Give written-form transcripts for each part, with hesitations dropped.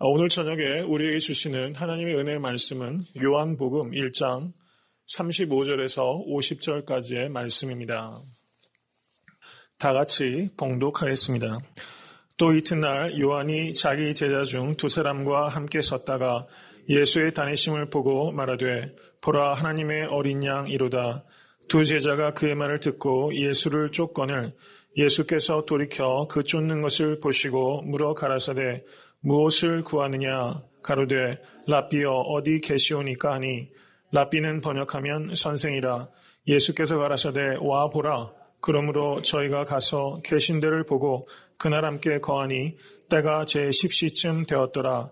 오늘 저녁에 우리에게 주시는 하나님의 은혜의 말씀은 요한복음 1장 35절에서 50절까지의 말씀입니다. 다 같이 봉독하겠습니다. 또 이튿날 요한이 자기 제자 중 두 사람과 함께 섰다가 예수의 다니심을 보고 말하되 보라 하나님의 어린 양 이로다. 두 제자가 그의 말을 듣고 예수를 쫓거늘 예수께서 돌이켜 그 쫓는 것을 보시고 물어 가라사대 무엇을 구하느냐 가로되 랍비여 어디 계시오니까 하니 랍비는 번역하면 선생이라. 예수께서 가라사대 와 보라. 그러므로 저희가 가서 계신 데를 보고 그날 함께 거하니 때가 제 10시쯤 되었더라.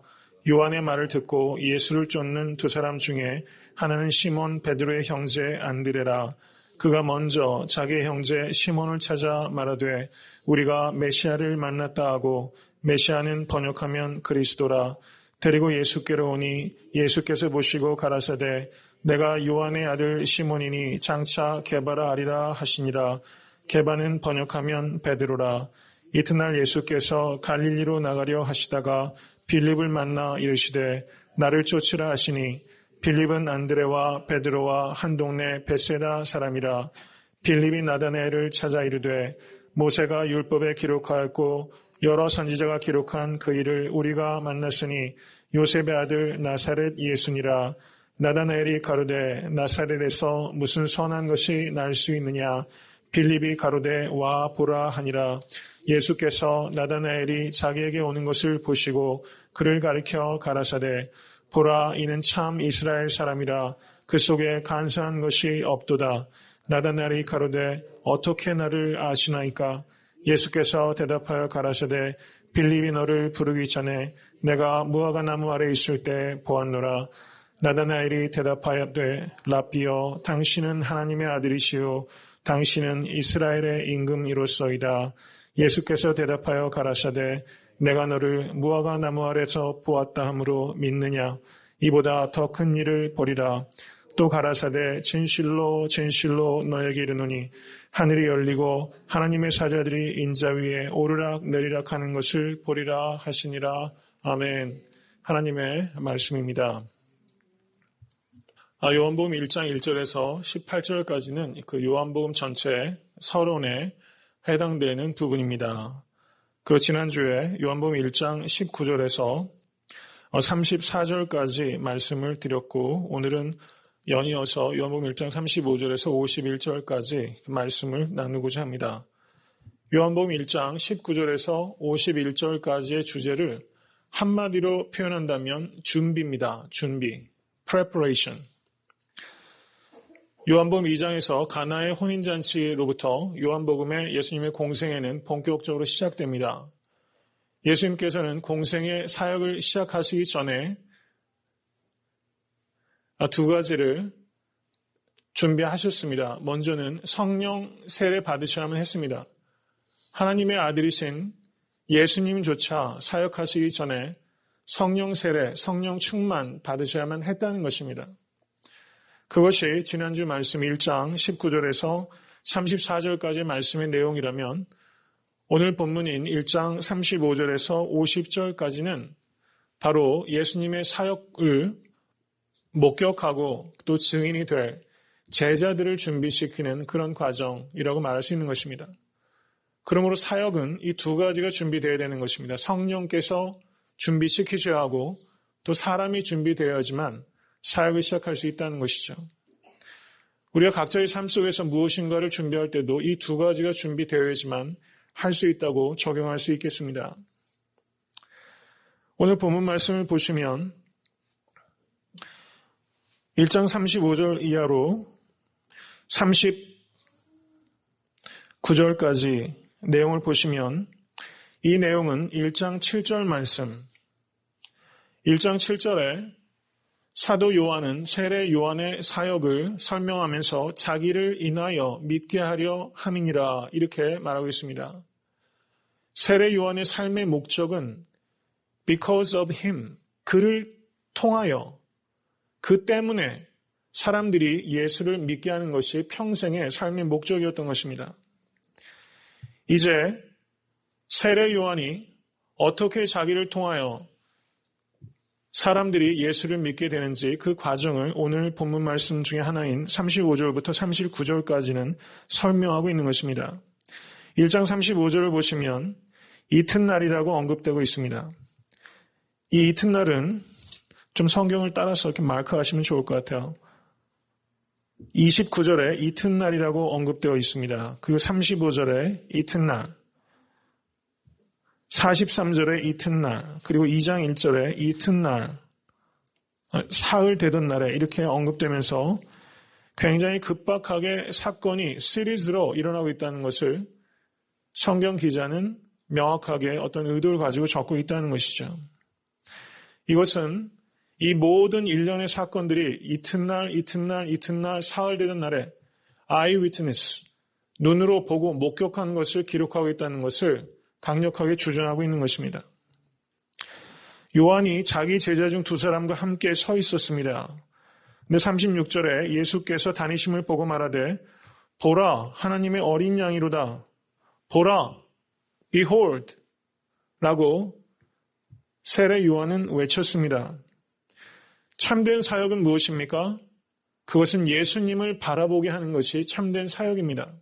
요한의 말을 듣고 예수를 쫓는 두 사람 중에 하나는 시몬 베드로의 형제 안드레라. 그가 먼저 자기의 형제 시몬을 찾아 말하되 우리가 메시아를 만났다 하고 메시아는 번역하면 그리스도라. 데리고 예수께로 오니 예수께서 보시고 가라사대 내가 요한의 아들 시몬이니 장차 게바라 하리라 하시니라. 게바는 번역하면 베드로라. 이튿날 예수께서 갈릴리로 나가려 하시다가 빌립을 만나 이르시되 나를 쫓으라 하시니 빌립은 안드레와 베드로와 한 동네 베세다 사람이라. 빌립이 나다나엘을 찾아 이르되 모세가 율법에 기록하였고 여러 선지자가 기록한 그 일을 우리가 만났으니 요셉의 아들 나사렛 예수니라. 나다나엘이 가로되 나사렛에서 무슨 선한 것이 날 수 있느냐. 빌립이 가로되 와 보라 하니라. 예수께서 나다나엘이 자기에게 오는 것을 보시고 그를 가리켜 가라사대 보라 이는 참 이스라엘 사람이라. 그 속에 간사한 것이 없도다. 나다나엘이 가로되 어떻게 나를 아시나이까. 예수께서 대답하여 가라사대 빌립이 너를 부르기 전에 내가 무화과 나무 아래 있을 때 보았노라. 나다나엘이 대답하였되 랍비여 당신은 하나님의 아들이시오 당신은 이스라엘의 임금이로소이다. 예수께서 대답하여 가라사대 내가 너를 무화과 나무 아래서 보았다 하므로 믿느냐. 이보다 더 큰 일을 보리라. 또 가라사대 진실로 진실로 너에게 이르노니 하늘이 열리고 하나님의 사자들이 인자 위에 오르락 내리락 하는 것을 보리라 하시니라. 아멘. 하나님의 말씀입니다. 요한복음 1장 1절에서 18절까지는 그 요한복음 전체 서론에 해당되는 부분입니다. 그리고 지난주에 요한복음 1장 19절에서 34절까지 말씀을 드렸고 오늘은 연이어서 요한복음 1장 35절에서 51절까지 말씀을 나누고자 합니다. 요한복음 1장 19절에서 51절까지의 주제를 한마디로 표현한다면 준비입니다. 준비, preparation. 요한복음 2장에서 가나의 혼인잔치로부터 요한복음의 예수님의 공생애는 본격적으로 시작됩니다. 예수님께서는 공생의 사역을 시작하시기 전에 두 가지를 준비하셨습니다. 먼저는 성령 세례 받으셔야만 했습니다. 하나님의 아들이신 예수님조차 사역하시기 전에 성령 세례, 성령 충만 받으셔야만 했다는 것입니다. 그것이 지난주 말씀 1장 19절에서 34절까지의 말씀의 내용이라면 오늘 본문인 1장 35절에서 50절까지는 바로 예수님의 사역을 목격하고 또 증인이 될 제자들을 준비시키는 그런 과정이라고 말할 수 있는 것입니다. 그러므로 사역은 이 두 가지가 준비되어야 되는 것입니다. 성령께서 준비시키셔야 하고 또 사람이 준비되어야지만 사역을 시작할 수 있다는 것이죠. 우리가 각자의 삶 속에서 무엇인가를 준비할 때도 이 두 가지가 준비되어야지만 할 수 있다고 적용할 수 있겠습니다. 오늘 본문 말씀을 보시면 1장 35절 이하로 39절까지 내용을 보시면 이 내용은 1장 7절 말씀, 1장 7절에 사도 요한은 세례 요한의 사역을 설명하면서 자기를 인하여 믿게 하려 함이니라 이렇게 말하고 있습니다. 세례 요한의 삶의 목적은 because of him, 그를 통하여, 그 때문에 사람들이 예수를 믿게 하는 것이 평생의 삶의 목적이었던 것입니다. 이제 세례 요한이 어떻게 자기를 통하여 사람들이 예수를 믿게 되는지 그 과정을 오늘 본문 말씀 중에 하나인 35절부터 39절까지는 설명하고 있는 것입니다. 1장 35절을 보시면 이튿날이라고 언급되고 있습니다. 이 이튿날은 좀 성경을 따라서 이렇게 마크하시면 좋을 것 같아요. 29절에 이튿날이라고 언급되어 있습니다. 그리고 35절에 이튿날, 43절에 이튿날, 그리고 2장 1절에 이튿날, 사흘 되던 날에 이렇게 언급되면서 굉장히 급박하게 사건이 시리즈로 일어나고 있다는 것을 성경 기자는 명확하게 어떤 의도를 가지고 적고 있다는 것이죠. 이것은 이 모든 일련의 사건들이 이튿날, 사흘 되던 날에 아이위트니스, 눈으로 보고 목격한 것을 기록하고 있다는 것을 강력하게 주장하고 있는 것입니다. 요한이 자기 제자 중 두 사람과 함께 서 있었습니다. 근데 36절에 예수께서 다니심을 보고 말하되 보라 하나님의 어린 양이로다. 보라 behold 라고 세례 요한은 외쳤습니다. 참된 사역은 무엇입니까? 그것은 예수님을 바라보게 하는 것이 참된 사역입니다.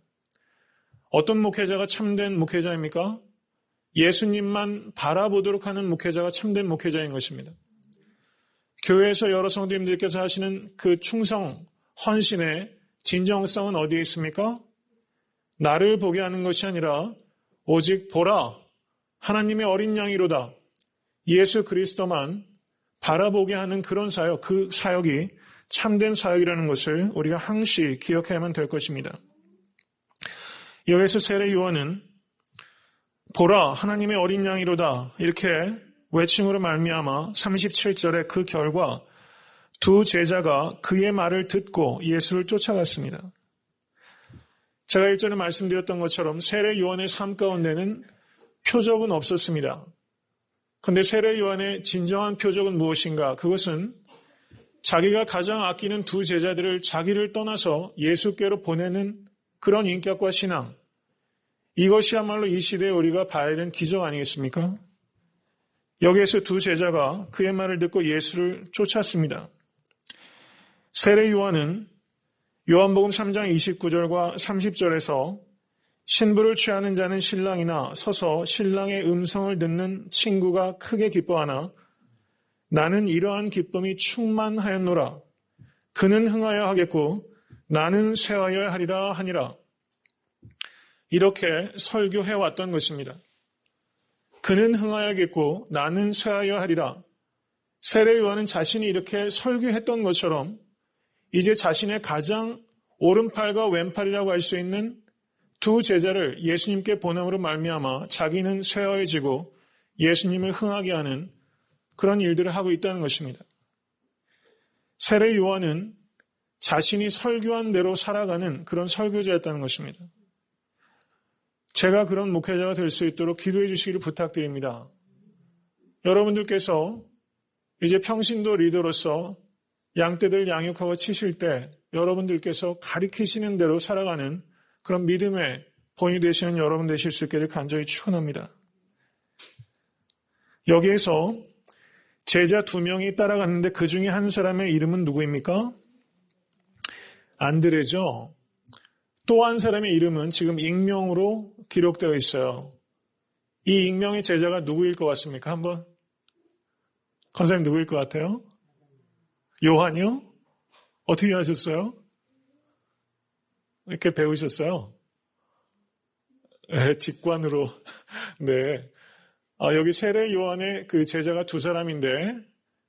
어떤 목회자가 참된 목회자입니까? 예수님만 바라보도록 하는 목회자가 참된 목회자인 것입니다. 교회에서 여러 성도님들께서 하시는 그 충성, 헌신의 진정성은 어디에 있습니까? 나를 보게 하는 것이 아니라 오직 보라, 하나님의 어린 양이로다. 예수 그리스도만 바라보게 하는 그런 사역, 그 사역이 참된 사역이라는 것을 우리가 항시 기억해야만 될 것입니다. 여기서 세례 요한은 보라 하나님의 어린 양이로다 이렇게 외침으로 말미암아 37절에 그 결과 두 제자가 그의 말을 듣고 예수를 쫓아갔습니다. 제가 일전에 말씀드렸던 것처럼 세례 요한의 삶 가운데는 표적은 없었습니다. 그런데 세례 요한의 진정한 표적은 무엇인가? 그것은 자기가 가장 아끼는 두 제자들을 자기를 떠나서 예수께로 보내는 그런 인격과 신앙, 이것이야말로 이 시대에 우리가 봐야 되는 기적 아니겠습니까? 여기에서 두 제자가 그의 말을 듣고 예수를 쫓았습니다. 세례 요한은 요한복음 3장 29절과 30절에서 신부를 취하는 자는 신랑이나 서서 신랑의 음성을 듣는 친구가 크게 기뻐하나 나는 이러한 기쁨이 충만하였노라. 그는 흥하여 하겠고 나는 쇠하여야 하리라 하니라. 이렇게 설교해왔던 것입니다. 그는 흥하여야겠고 나는 쇠하여야 하리라. 세례 요한은 자신이 이렇게 설교했던 것처럼 이제 자신의 가장 오른팔과 왼팔이라고 할 수 있는 두 제자를 예수님께 보냄으로 말미암아 자기는 쇠하여지고 예수님을 흥하게 하는 그런 일들을 하고 있다는 것입니다. 세례 요한은 자신이 설교한 대로 살아가는 그런 설교자였다는 것입니다. 제가 그런 목회자가 될 수 있도록 기도해 주시기를 부탁드립니다. 여러분들께서 이제 평신도 리더로서 양떼들 양육하고 치실 때 여러분들께서 가리키시는 대로 살아가는 그런 믿음의 본이 되시는 여러분 되실 수 있기를 간절히 축원합니다. 여기에서 제자 2명이 따라갔는데 그 중에 한 사람의 이름은 누구입니까? 안드레죠. 또 한 사람의 이름은 지금 익명으로 기록되어 있어요. 이 익명의 제자가 누구일 것 같습니까? 한번 권사님 누구일 것 같아요? 요한이요? 어떻게 하셨어요? 이렇게 배우셨어요? 네, 직관으로. 네. 여기 세례 요한의 그 제자가 두 사람인데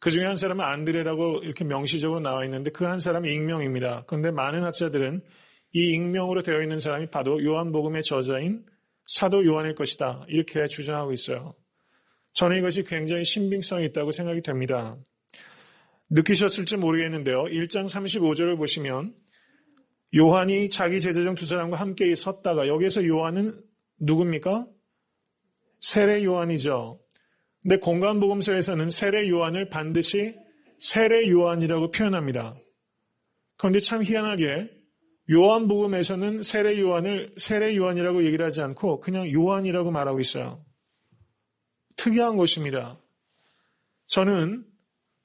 그 중에 한 사람은 안드레라고 이렇게 명시적으로 나와 있는데 그 한 사람이 익명입니다. 그런데 많은 학자들은 이 익명으로 되어 있는 사람이 바로 요한복음의 저자인 사도 요한일 것이다. 이렇게 주장하고 있어요. 저는 이것이 굉장히 신빙성이 있다고 생각이 됩니다. 느끼셨을지 모르겠는데요. 1장 35절을 보시면 요한이 자기 제자 중 두 사람과 함께 섰다가 여기에서 요한은 누굽니까? 세례 요한이죠. 근데 공관복음서에서는 세례 요한을 반드시 세례 요한이라고 표현합니다. 그런데 참 희한하게 요한복음에서는 세례 요한을 세례 요한이라고 얘기를 하지 않고 그냥 요한이라고 말하고 있어요. 특이한 것입니다. 저는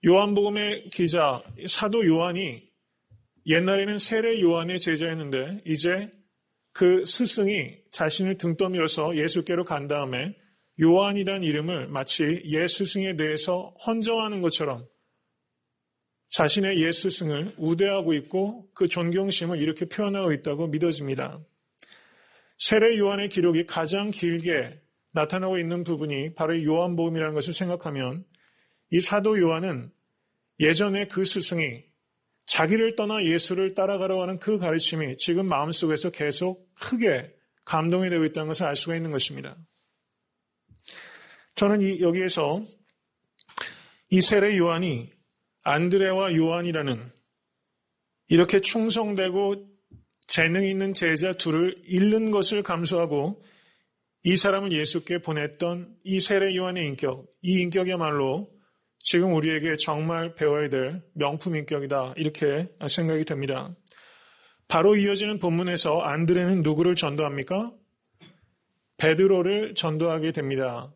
요한복음의 기자 사도 요한이 옛날에는 세례 요한의 제자였는데 이제 그 스승이 자신을 등 떠밀어서 예수께로 간 다음에 요한이란 이름을 마치 옛 스승에 대해서 헌정하는 것처럼 자신의 옛 스승을 우대하고 있고 그 존경심을 이렇게 표현하고 있다고 믿어집니다. 세례 요한의 기록이 가장 길게 나타나고 있는 부분이 바로 요한복음이라는 것을 생각하면 이 사도 요한은 예전에 그 스승이 자기를 떠나 예수를 따라가려고 하는 그 가르침이 지금 마음속에서 계속 크게 감동이 되고 있다는 것을 알 수가 있는 것입니다. 저는 여기에서 이 세례 요한이 안드레와 요한이라는 이렇게 충성되고 재능 있는 제자 둘을 잃는 것을 감수하고 이 사람을 예수께 보냈던 이 세례 요한의 인격, 이 인격이야말로 지금 우리에게 정말 배워야 될 명품 인격이다 이렇게 생각이 됩니다. 바로 이어지는 본문에서 안드레는 누구를 전도합니까? 베드로를 전도하게 됩니다.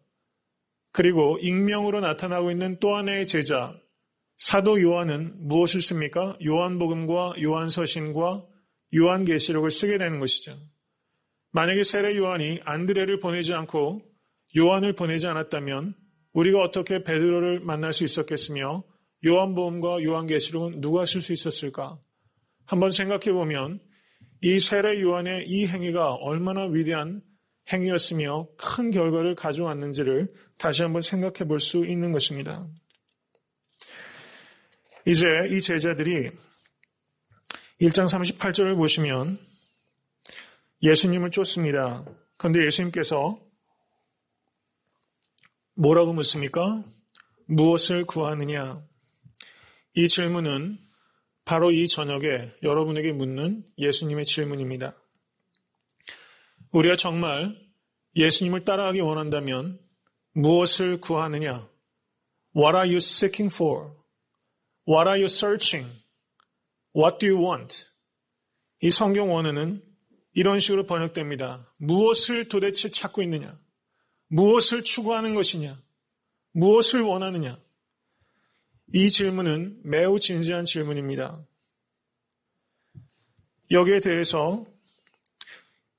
그리고 익명으로 나타나고 있는 또 하나의 제자 사도 요한은 무엇을 씁니까? 요한복음과 요한서신과 요한계시록을 쓰게 되는 것이죠. 만약에 세례 요한이 안드레를 보내지 않고 요한을 보내지 않았다면 우리가 어떻게 베드로를 만날 수 있었겠으며 요한복음과 요한계시록은 누가 쓸 수 있었을까? 한번 생각해 보면 이 세례 요한의 이 행위가 얼마나 위대한 행위였으며 큰 결과를 가져왔는지를 다시 한번 생각해 볼 수 있는 것입니다. 이제 이 제자들이 1장 38절을 보시면 예수님을 쫓습니다. 그런데 예수님께서 뭐라고 묻습니까? 무엇을 구하느냐? 이 질문은 바로 이 저녁에 여러분에게 묻는 예수님의 질문입니다. 우리가 정말 예수님을 따라가기 원한다면 무엇을 구하느냐? What are you seeking for? What are you searching? What do you want? 이 성경 원어는 이런 식으로 번역됩니다. 무엇을 도대체 찾고 있느냐? 무엇을 추구하는 것이냐? 무엇을 원하느냐? 이 질문은 매우 진지한 질문입니다. 여기에 대해서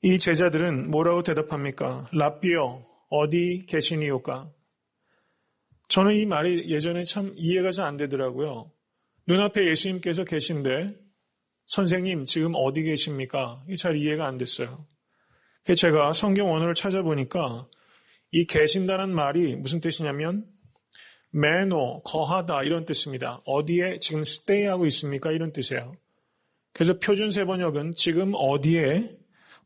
이 제자들은 뭐라고 대답합니까? 랍비여, 어디 계시니요까? 저는 이 말이 예전에 참 이해가 잘 안 되더라고요. 눈앞에 예수님께서 계신데 선생님 지금 어디 계십니까? 이게 잘 이해가 안 됐어요. 그래서 제가 성경 원어를 찾아보니까 이 계신다는 말이 무슨 뜻이냐면 매너, 거하다 이런 뜻입니다. 어디에 지금 stay하고 있습니까? 이런 뜻이에요. 그래서 표준세 번역은 지금 어디에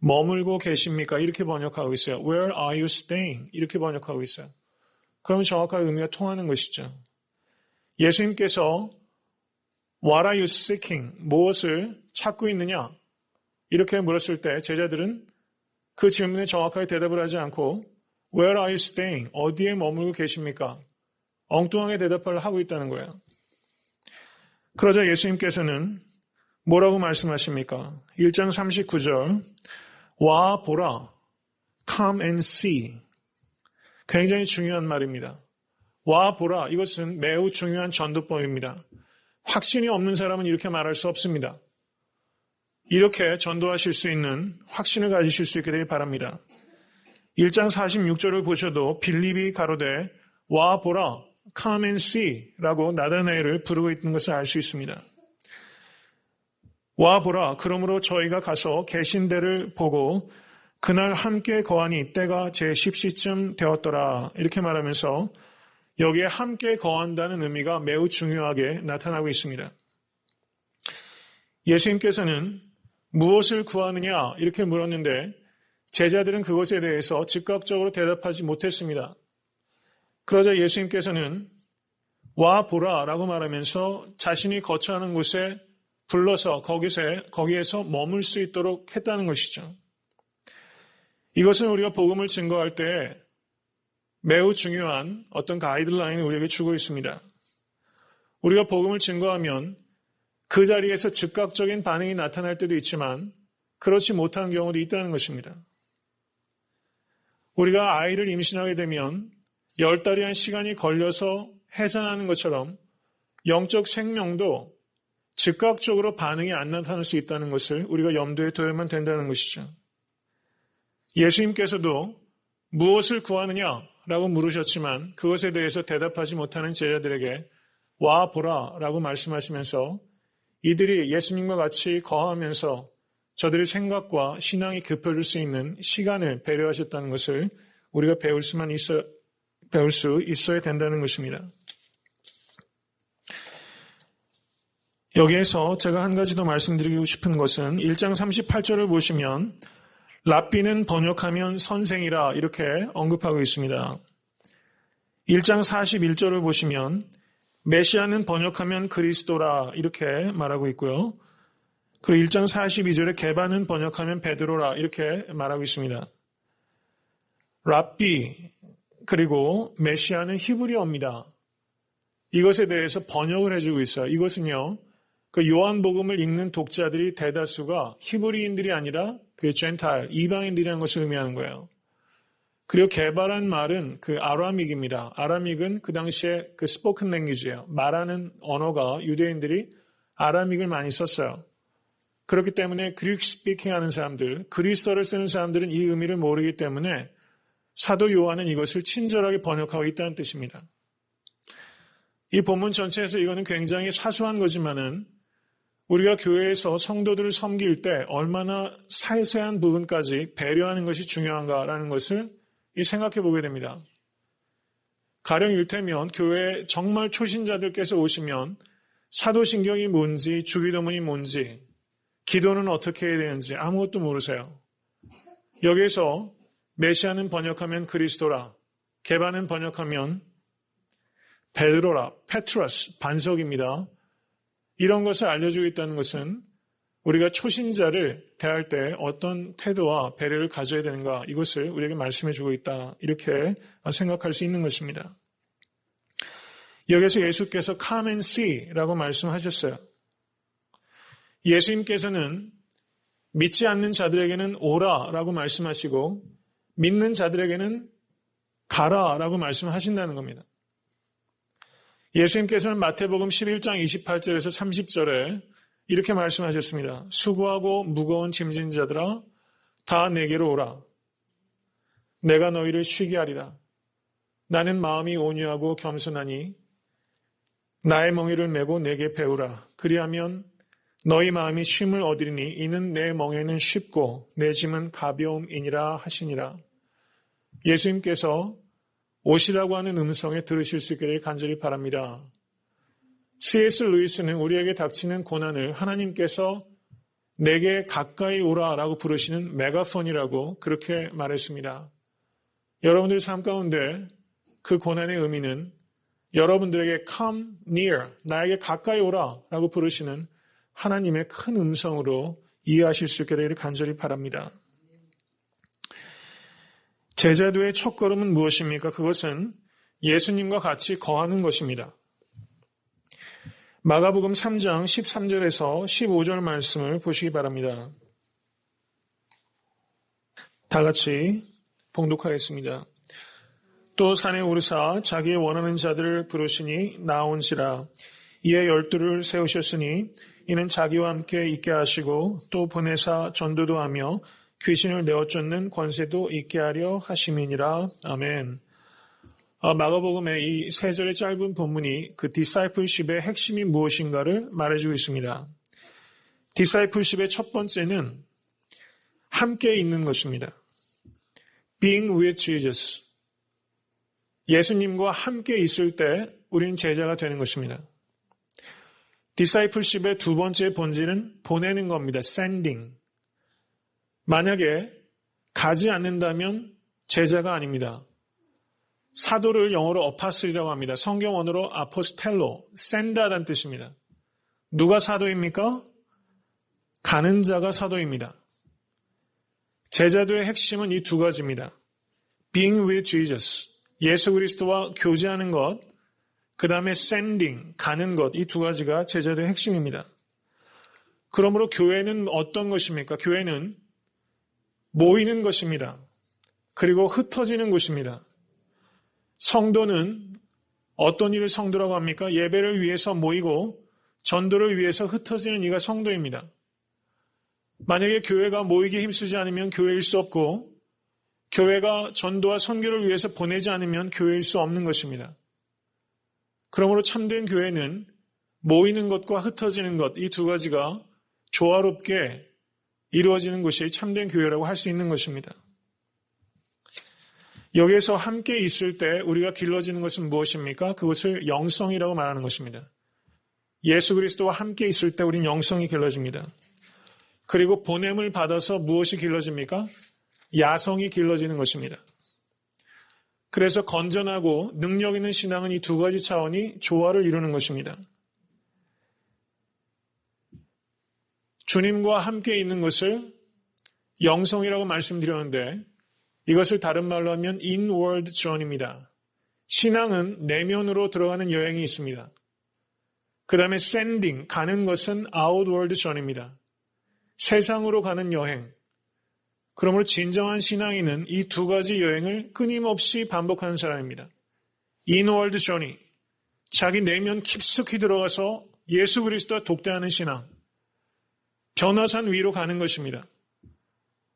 머물고 계십니까? 이렇게 번역하고 있어요. Where are you staying? 이렇게 번역하고 있어요. 그러면 정확하게 의미가 통하는 것이죠. 예수님께서 What are you seeking? 무엇을 찾고 있느냐? 이렇게 물었을 때 제자들은 그 질문에 정확하게 대답을 하지 않고 Where are you staying? 어디에 머물고 계십니까? 엉뚱하게 대답을 하고 있다는 거예요. 그러자 예수님께서는 뭐라고 말씀하십니까? 1장 39절 와 보라 Come and see. 굉장히 중요한 말입니다. 와 보라 이것은 매우 중요한 전도법입니다. 확신이 없는 사람은 이렇게 말할 수 없습니다. 이렇게 전도하실 수 있는 확신을 가지실 수 있게 되길 바랍니다. 1장 46절을 보셔도 빌립이 가로되 와 보라 come and see 라고 나다나엘을 부르고 있는 것을 알 수 있습니다. 와 보라 그러므로 저희가 가서 계신 데를 보고 그날 함께 거하니 때가 제10시쯤 되었더라 이렇게 말하면서 여기에 함께 거한다는 의미가 매우 중요하게 나타나고 있습니다. 예수님께서는 무엇을 구하느냐 이렇게 물었는데 제자들은 그것에 대해서 즉각적으로 대답하지 못했습니다. 그러자 예수님께서는 와 보라 라고 말하면서 자신이 거처하는 곳에 불러서 거기에서 머물 수 있도록 했다는 것이죠. 이것은 우리가 복음을 증거할 때 매우 중요한 어떤 가이드라인을 우리에게 주고 있습니다. 우리가 복음을 증거하면 그 자리에서 즉각적인 반응이 나타날 때도 있지만 그렇지 못한 경우도 있다는 것입니다. 우리가 아이를 임신하게 되면 10달이란 시간이 걸려서 해산하는 것처럼 영적 생명도 즉각적으로 반응이 안 나타날 수 있다는 것을 우리가 염두에 둬야만 된다는 것이죠. 예수님께서도 무엇을 구하느냐라고 물으셨지만 그것에 대해서 대답하지 못하는 제자들에게 와 보라 라고 말씀하시면서 이들이 예수님과 같이 거하면서 저들의 생각과 신앙이 급해질 수 있는 시간을 배려하셨다는 것을 우리가 배울 수 있어야 된다는 것입니다. 여기에서 제가 한 가지 더 말씀드리고 싶은 것은 1장 38절을 보시면 랍비는 번역하면 선생이라 이렇게 언급하고 있습니다. 1장 41절을 보시면 메시아는 번역하면 그리스도라 이렇게 말하고 있고요. 그리고 1장 42절에 게바는 번역하면 베드로라 이렇게 말하고 있습니다. 랍비 그리고 메시아는 히브리어입니다. 이것에 대해서 번역을 해주고 있어요. 이것은요. 그 요한복음을 읽는 독자들이 대다수가 히브리인들이 아니라 그 젠타일, 이방인들이라는 것을 의미하는 거예요. 그리고 게바란 말은 그 아람익입니다. 아람익은 그 당시에 그 스포큰 랭귀지예요. 말하는 언어가 유대인들이 아람익을 많이 썼어요. 그렇기 때문에 그리스 스피킹 하는 사람들, 그리스어를 쓰는 사람들은 이 의미를 모르기 때문에 사도 요한은 이것을 친절하게 번역하고 있다는 뜻입니다. 이 본문 전체에서 이거는 굉장히 사소한 거지만은 우리가 교회에서 성도들을 섬길 때 얼마나 세세한 부분까지 배려하는 것이 중요한가라는 것을 생각해 보게 됩니다. 가령 이를테면 교회에 정말 초신자들께서 오시면 사도신경이 뭔지 주기도문이 뭔지 기도는 어떻게 해야 되는지 아무것도 모르세요. 여기에서 메시아는 번역하면 그리스도라, 게바는 번역하면 베드로라, 페트러스, 반석입니다. 이런 것을 알려주고 있다는 것은 우리가 초신자를 대할 때 어떤 태도와 배려를 가져야 되는가 이것을 우리에게 말씀해주고 있다 이렇게 생각할 수 있는 것입니다. 여기서 예수께서 come and see라고 말씀하셨어요. 예수님께서는 믿지 않는 자들에게는 오라라고 말씀하시고 믿는 자들에게는 가라라고 말씀하신다는 겁니다. 예수님께서는 마태복음 11장 28절에서 30절에 이렇게 말씀하셨습니다. 수고하고 무거운 짐진 자들아 다 내게로 오라. 내가 너희를 쉬게 하리라. 나는 마음이 온유하고 겸손하니 나의 멍에를 메고 내게 배우라. 그리하면 너희 마음이 쉼을 얻으리니 이는 내 멍에는 쉽고 내 짐은 가벼움이니라 하시니라. 예수님께서 오시라고 하는 음성에 들으실 수 있게 되길 간절히 바랍니다. C.S. 루이스는 우리에게 닥치는 고난을 하나님께서 내게 가까이 오라라고 부르시는 메가폰이라고 그렇게 말했습니다. 여러분들의 삶 가운데 그 고난의 의미는 여러분들에게 come near, 나에게 가까이 오라라고 부르시는 하나님의 큰 음성으로 이해하실 수 있게 되기를 간절히 바랍니다. 제자도의 첫걸음은 무엇입니까? 그것은 예수님과 같이 거하는 것입니다. 마가복음 3장 13절에서 15절 말씀을 보시기 바랍니다. 다 같이 봉독하겠습니다. 또 산에 오르사 자기의 원하는 자들을 부르시니 나온지라. 이에 12를 세우셨으니 이는 자기와 함께 있게 하시고 또 보내사 전도도 하며 귀신을 내어 쫓는 권세도 있게 하려 하심이니라. 아멘. 마가복음의 이 세 절의 짧은 본문이 그 디사이플십의 핵심이 무엇인가를 말해주고 있습니다. 디사이플십의 첫 번째는 함께 있는 것입니다. Being with Jesus. 예수님과 함께 있을 때 우리는 제자가 되는 것입니다. 디사이플십의 두 번째 본질은 보내는 겁니다. Sending. 만약에 가지 않는다면 제자가 아닙니다. 사도를 영어로 어파슬이라고 합니다. 성경 언어로 아포스텔로, 샌다라는 뜻입니다. 누가 사도입니까? 가는 자가 사도입니다. 제자도의 핵심은 이 두 가지입니다. Being with Jesus, 예수 그리스도와 교제하는 것, 그 다음에 sending, 가는 것, 이 두 가지가 제자도의 핵심입니다. 그러므로 교회는 어떤 것입니까? 교회는 모이는 것입니다. 그리고 흩어지는 곳입니다. 성도는 어떤 일을 성도라고 합니까? 예배를 위해서 모이고 전도를 위해서 흩어지는 이가 성도입니다. 만약에 교회가 모이기 힘쓰지 않으면 교회일 수 없고 교회가 전도와 선교를 위해서 보내지 않으면 교회일 수 없는 것입니다. 그러므로 참된 교회는 모이는 것과 흩어지는 것, 이 두 가지가 조화롭게 이루어지는 것이 참된 교회라고 할 수 있는 것입니다. 여기에서 함께 있을 때 우리가 길러지는 것은 무엇입니까? 그것을 영성이라고 말하는 것입니다. 예수 그리스도와 함께 있을 때 우리는 영성이 길러집니다. 그리고 보냄을 받아서 무엇이 길러집니까? 야성이 길러지는 것입니다. 그래서 건전하고 능력 있는 신앙은 이 두 가지 차원이 조화를 이루는 것입니다. 주님과 함께 있는 것을 영성이라고 말씀드렸는데 이것을 다른 말로 하면 inward journey입니다. 신앙은 내면으로 들어가는 여행이 있습니다. 그 다음에 sending, 가는 것은 outward journey입니다. 세상으로 가는 여행. 그러므로 진정한 신앙인은 이 두 가지 여행을 끊임없이 반복하는 사람입니다. inward journey, 자기 내면 깊숙이 들어가서 예수 그리스도와 독대하는 신앙. 변화산 위로 가는 것입니다.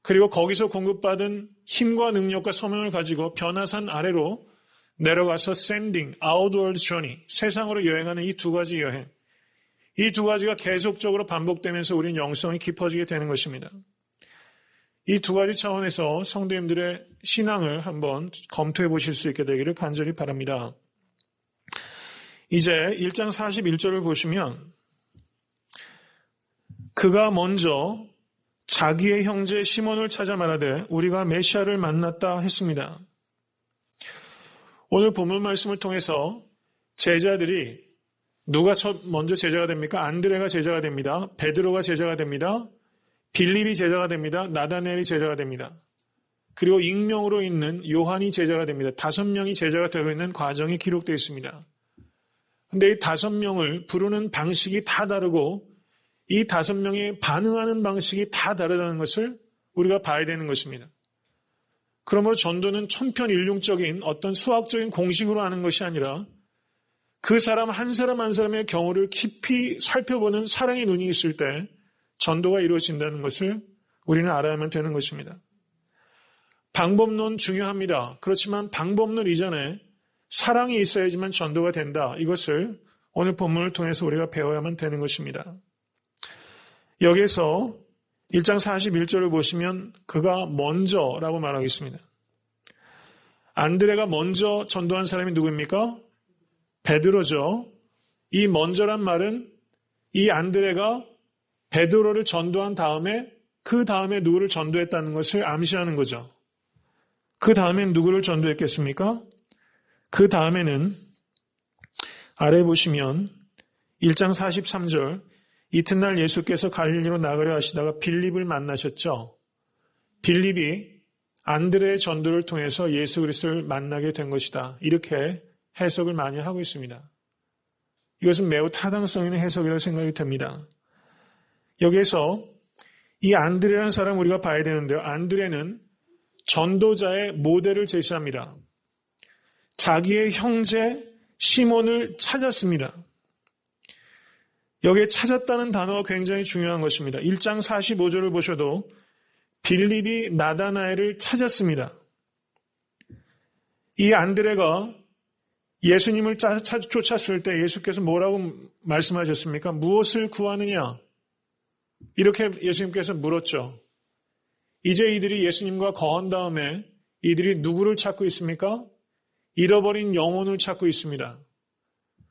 그리고 거기서 공급받은 힘과 능력과 소명을 가지고 변화산 아래로 내려가서 sending, outward journey, 세상으로 여행하는 이 두 가지 여행. 이 두 가지가 계속적으로 반복되면서 우리는 영성이 깊어지게 되는 것입니다. 이 두 가지 차원에서 성도님들의 신앙을 한번 검토해 보실 수 있게 되기를 간절히 바랍니다. 이제 1장 41절을 보시면 그가 먼저 자기의 형제 시몬을 찾아 말하되 우리가 메시아를 만났다 했습니다. 오늘 본문 말씀을 통해서 제자들이 누가 먼저 제자가 됩니까? 안드레가 제자가 됩니다. 베드로가 제자가 됩니다. 빌립이 제자가 됩니다. 나다나엘이 제자가 됩니다. 그리고 익명으로 있는 요한이 제자가 됩니다. 5명이 제자가 되고 있는 과정이 기록되어 있습니다. 그런데 이 5명을 부르는 방식이 다 다르고 이 5명이 반응하는 방식이 다 다르다는 것을 우리가 봐야 되는 것입니다. 그러므로 전도는 천편일률적인 어떤 수학적인 공식으로 하는 것이 아니라 그 사람 한 사람 한 사람의 경우를 깊이 살펴보는 사랑의 눈이 있을 때 전도가 이루어진다는 것을 우리는 알아야만 되는 것입니다. 방법론 중요합니다. 그렇지만 방법론 이전에 사랑이 있어야지만 전도가 된다. 이것을 오늘 본문을 통해서 우리가 배워야만 되는 것입니다. 여기에서 1장 41절을 보시면 그가 먼저라고 말하고 있습니다. 안드레가 먼저 전도한 사람이 누구입니까? 베드로죠. 이 먼저란 말은 이 안드레가 베드로를 전도한 다음에 그 다음에 누구를 전도했다는 것을 암시하는 거죠. 그 다음엔 누구를 전도했겠습니까? 그 다음에는 아래 보시면 1장 43절 이튿날 예수께서 갈릴리로 나가려 하시다가 빌립을 만나셨죠. 빌립이 안드레의 전도를 통해서 예수 그리스도를 만나게 된 것이다. 이렇게 해석을 많이 하고 있습니다. 이것은 매우 타당성 있는 해석이라고 생각이 됩니다. 여기에서 이 안드레라는 사람 우리가 봐야 되는데요. 안드레는 전도자의 모델을 제시합니다. 자기의 형제 시몬을 찾았습니다. 여기에 찾았다는 단어가 굉장히 중요한 것입니다. 1장 45절을 보셔도 빌립이 나다나엘을 찾았습니다. 이 안드레가 예수님을 쫓았을 때 예수께서 뭐라고 말씀하셨습니까? 무엇을 구하느냐? 이렇게 예수님께서 물었죠. 이제 이들이 예수님과 거한 다음에 이들이 누구를 찾고 있습니까? 잃어버린 영혼을 찾고 있습니다.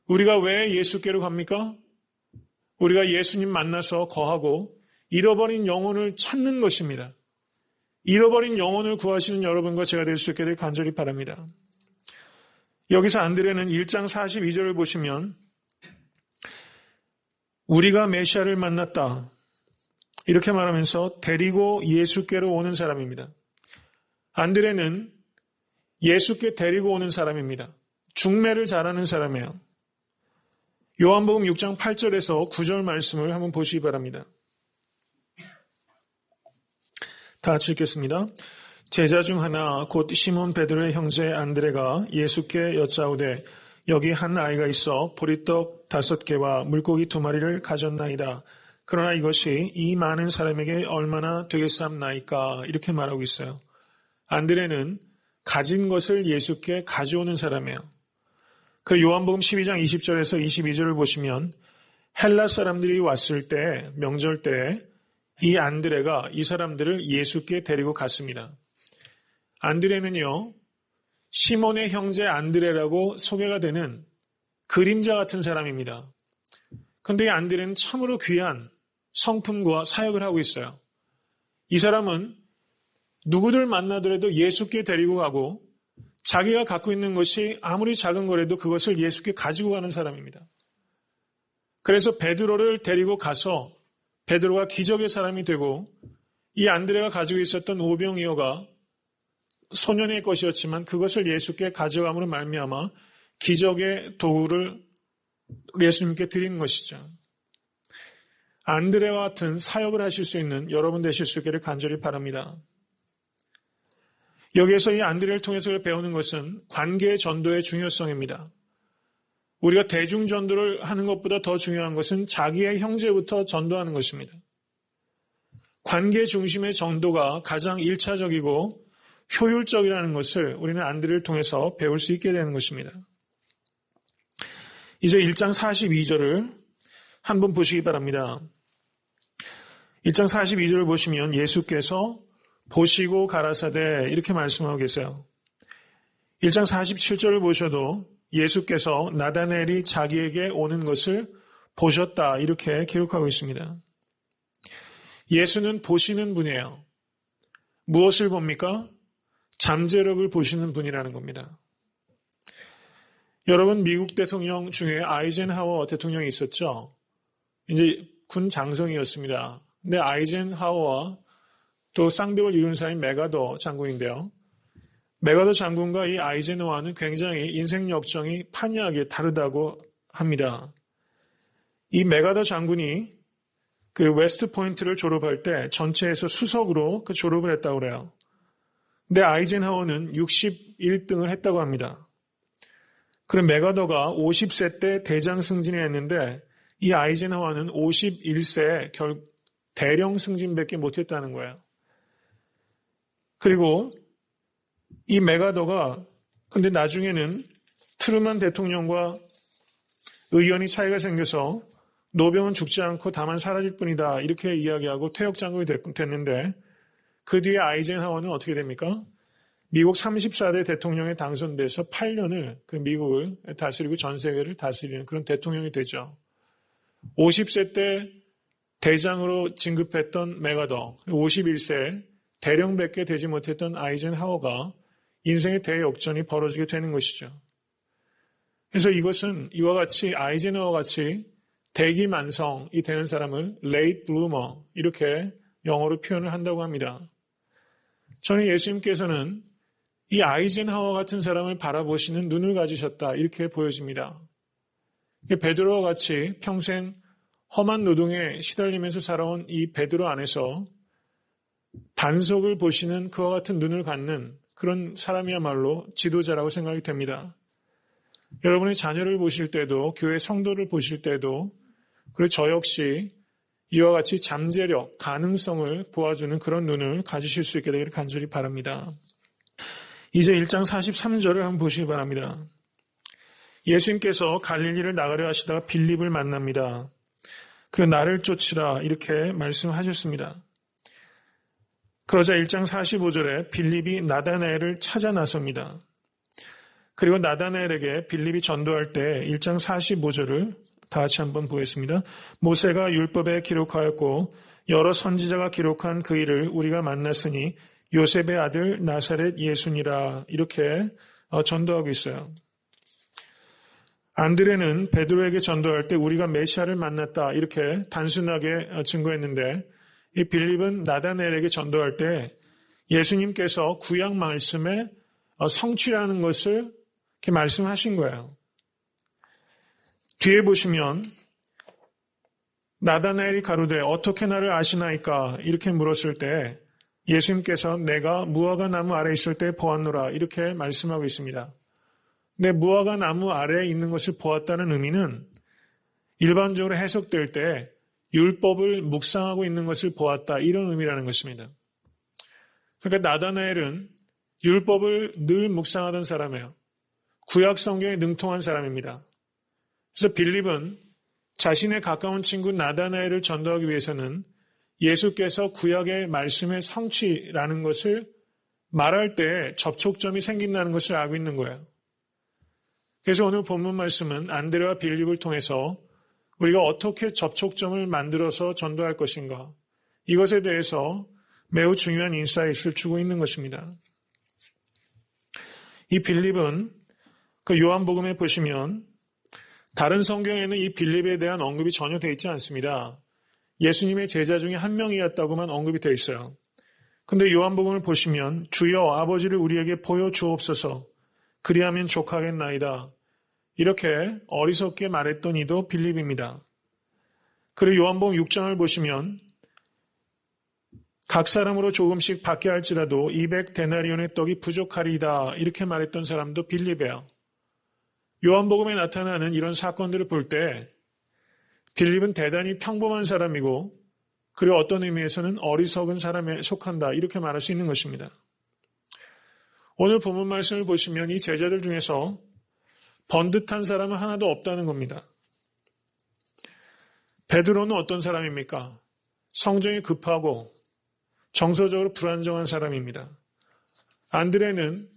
우리가 왜 예수께로 갑니까? 우리가 예수님 만나서 거하고 잃어버린 영혼을 찾는 것입니다. 잃어버린 영혼을 구하시는 여러분과 제가 될 수 있게 될 간절히 바랍니다. 여기서 안드레는 1장 42절을 보시면 우리가 메시아를 만났다. 이렇게 말하면서 데리고 예수께로 오는 사람입니다. 안드레는 예수께 데리고 오는 사람입니다. 중매를 잘하는 사람이에요. 요한복음 6장 8절에서 9절 말씀을 한번 보시기 바랍니다. 다 같이 읽겠습니다. 제자 중 하나 곧 시몬 베드로의 형제 안드레가 예수께 여짜오되 여기 한 아이가 있어 보리떡 5개와 물고기 2마리를 가졌나이다. 그러나 이것이 이 많은 사람에게 얼마나 되겠사옵나이까? 이렇게 말하고 있어요. 안드레는 가진 것을 예수께 가져오는 사람이에요. 그 요한복음 12장 20절에서 22절을 보시면 헬라 사람들이 왔을 때, 명절 때 이 안드레가 이 사람들을 예수께 데리고 갔습니다. 안드레는요, 시몬의 형제 안드레라고 소개가 되는 그림자 같은 사람입니다. 그런데 이 안드레는 참으로 귀한 성품과 사역을 하고 있어요. 이 사람은 누구들 만나더라도 예수께 데리고 가고 자기가 갖고 있는 것이 아무리 작은 거라도 그것을 예수께 가지고 가는 사람입니다. 그래서 베드로를 데리고 가서 베드로가 기적의 사람이 되고 이 안드레가 가지고 있었던 오병이어가 소년의 것이었지만 그것을 예수께 가져감으로 말미암아 기적의 도구를 예수님께 드리는 것이죠. 안드레와 같은 사역을 하실 수 있는 여러분 되실 수 있기를 간절히 바랍니다. 여기에서 이 안드레를 통해서 배우는 것은 관계 전도의 중요성입니다. 우리가 대중 전도를 하는 것보다 더 중요한 것은 자기의 형제부터 전도하는 것입니다. 관계 중심의 전도가 가장 1차적이고 효율적이라는 것을 우리는 안드레를 통해서 배울 수 있게 되는 것입니다. 이제 1장 42절을 한번 보시기 바랍니다. 1장 42절을 보시면 예수께서 보시고 가라사대 이렇게 말씀하고 계세요. 1장 47절을 보셔도 예수께서 나다나엘이 자기에게 오는 것을 보셨다 이렇게 기록하고 있습니다. 예수는 보시는 분이에요. 무엇을 봅니까? 잠재력을 보시는 분이라는 겁니다. 여러분 미국 대통령 중에 아이젠하워 대통령이 있었죠. 이제 군 장성이었습니다. 근데 아이젠하워와 또 쌍벽을 이루는 사람이 메가더 장군인데요. 메가더 장군과 이 아이젠하워는 굉장히 인생 역정이 판이하게 다르다고 합니다. 이 메가더 장군이 그 웨스트 포인트를 졸업할 때 전체에서 수석으로 그 졸업을 했다고 그래요. 근데 아이젠하워는 61등을 했다고 합니다. 그럼 메가더가 50세 때 대장 승진을 했는데 이 아이젠하워는 51세에 대령 승진밖에 못했다는 거예요. 그리고 이 메가더가 근데 나중에는 트루먼 대통령과 의견이 차이가 생겨서 노병은 죽지 않고 다만 사라질 뿐이다 이렇게 이야기하고 퇴역 장군이 됐는데 그 뒤에 아이젠하워는 어떻게 됩니까? 미국 34대 대통령에 당선돼서 8년을 그 미국을 다스리고 전 세계를 다스리는 그런 대통령이 되죠. 50세 때 대장으로 진급했던 메가더, 51세 대령밖에 되지 못했던 아이젠하워가 인생의 대역전이 벌어지게 되는 것이죠. 그래서 이것은 이와 같이 아이젠하워 같이 대기만성이 되는 사람을 late bloomer 이렇게 영어로 표현을 한다고 합니다. 저는 예수님께서는 이 아이젠하워 같은 사람을 바라보시는 눈을 가지셨다 이렇게 보여집니다. 베드로와 같이 평생 험한 노동에 시달리면서 살아온 이 베드로 안에서 반석을 보시는 그와 같은 눈을 갖는 그런 사람이야말로 지도자라고 생각이 됩니다. 여러분의 자녀를 보실 때도 교회 성도를 보실 때도 그리고 저 역시 이와 같이 잠재력, 가능성을 보아주는 그런 눈을 가지실 수 있게 되기를 간절히 바랍니다. 이제 1장 43절을 한번 보시기 바랍니다. 예수님께서 갈릴리를 나가려 하시다가 빌립을 만납니다. 그리고 나를 쫓으라 이렇게 말씀하셨습니다. 그러자 1장 45절에 빌립이 나다나엘을 찾아 나섭니다. 그리고 나다나엘에게 빌립이 전도할 때 1장 45절을 다 같이 한번 보겠습니다. 모세가 율법에 기록하였고 여러 선지자가 기록한 그 일을 우리가 만났으니 요셉의 아들 나사렛 예수니라 이렇게 전도하고 있어요. 안드레는 베드로에게 전도할 때 우리가 메시아를 만났다 이렇게 단순하게 증거했는데 이 빌립은 나다나엘에게 전도할 때 예수님께서 구약 말씀에 성취라는 것을 이렇게 말씀하신 거예요. 뒤에 보시면 나다나엘이 가로되 어떻게 나를 아시나이까 이렇게 물었을 때 예수님께서 내가 무화과 나무 아래 있을 때 보았노라 이렇게 말씀하고 있습니다. 내 무화과 나무 아래에 있는 것을 보았다는 의미는 일반적으로 해석될 때 율법을 묵상하고 있는 것을 보았다, 이런 의미라는 것입니다. 그러니까 나다나엘은 율법을 늘 묵상하던 사람이에요. 구약 성경에 능통한 사람입니다. 그래서 빌립은 자신의 가까운 친구 나다나엘을 전도하기 위해서는 예수께서 구약의 말씀의 성취라는 것을 말할 때 접촉점이 생긴다는 것을 알고 있는 거예요. 그래서 오늘 본문 말씀은 안드레와 빌립을 통해서 우리가 어떻게 접촉점을 만들어서 전도할 것인가, 이것에 대해서 매우 중요한 인사이트를 주고 있는 것입니다. 이 빌립은 그 요한복음에 보시면 다른 성경에는 이 빌립에 대한 언급이 전혀 되어 있지 않습니다. 예수님의 제자 중에 한 명이었다고만 언급이 되어 있어요. 근데 요한복음을 보시면 주여 아버지를 우리에게 보여주옵소서 그리하면 족하겠나이다, 이렇게 어리석게 말했던 이도 빌립입니다. 그리고 요한복음 6장을 보시면 각 사람으로 조금씩 받게 할지라도 200데나리온의 떡이 부족하리이다, 이렇게 말했던 사람도 빌립이에요. 요한복음에 나타나는 이런 사건들을 볼 때 빌립은 대단히 평범한 사람이고, 그리고 어떤 의미에서는 어리석은 사람에 속한다, 이렇게 말할 수 있는 것입니다. 오늘 본문 말씀을 보시면 이 제자들 중에서 번듯한 사람은 하나도 없다는 겁니다. 베드로는 어떤 사람입니까? 성정이 급하고 정서적으로 불안정한 사람입니다. 안드레는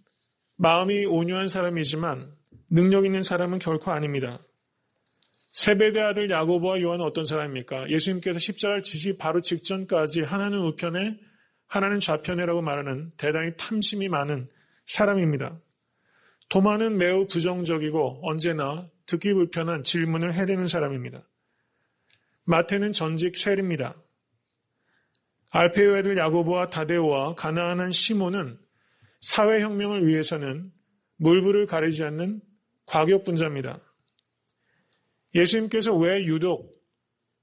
마음이 온유한 사람이지만 능력 있는 사람은 결코 아닙니다. 세베대 아들 야고보와 요한은 어떤 사람입니까? 예수님께서 십자가를 지시기 바로 직전까지 하나는 우편에 하나는 좌편에라고 말하는 대단히 탐심이 많은 사람입니다. 도마는 매우 부정적이고 언제나 듣기 불편한 질문을 해대는 사람입니다. 마태는 전직 쇠입니다. 알페오 애들 야고보와 다데오와 가나안한 시몬은 사회혁명을 위해서는 물불을 가리지 않는 과격분자입니다. 예수님께서 왜 유독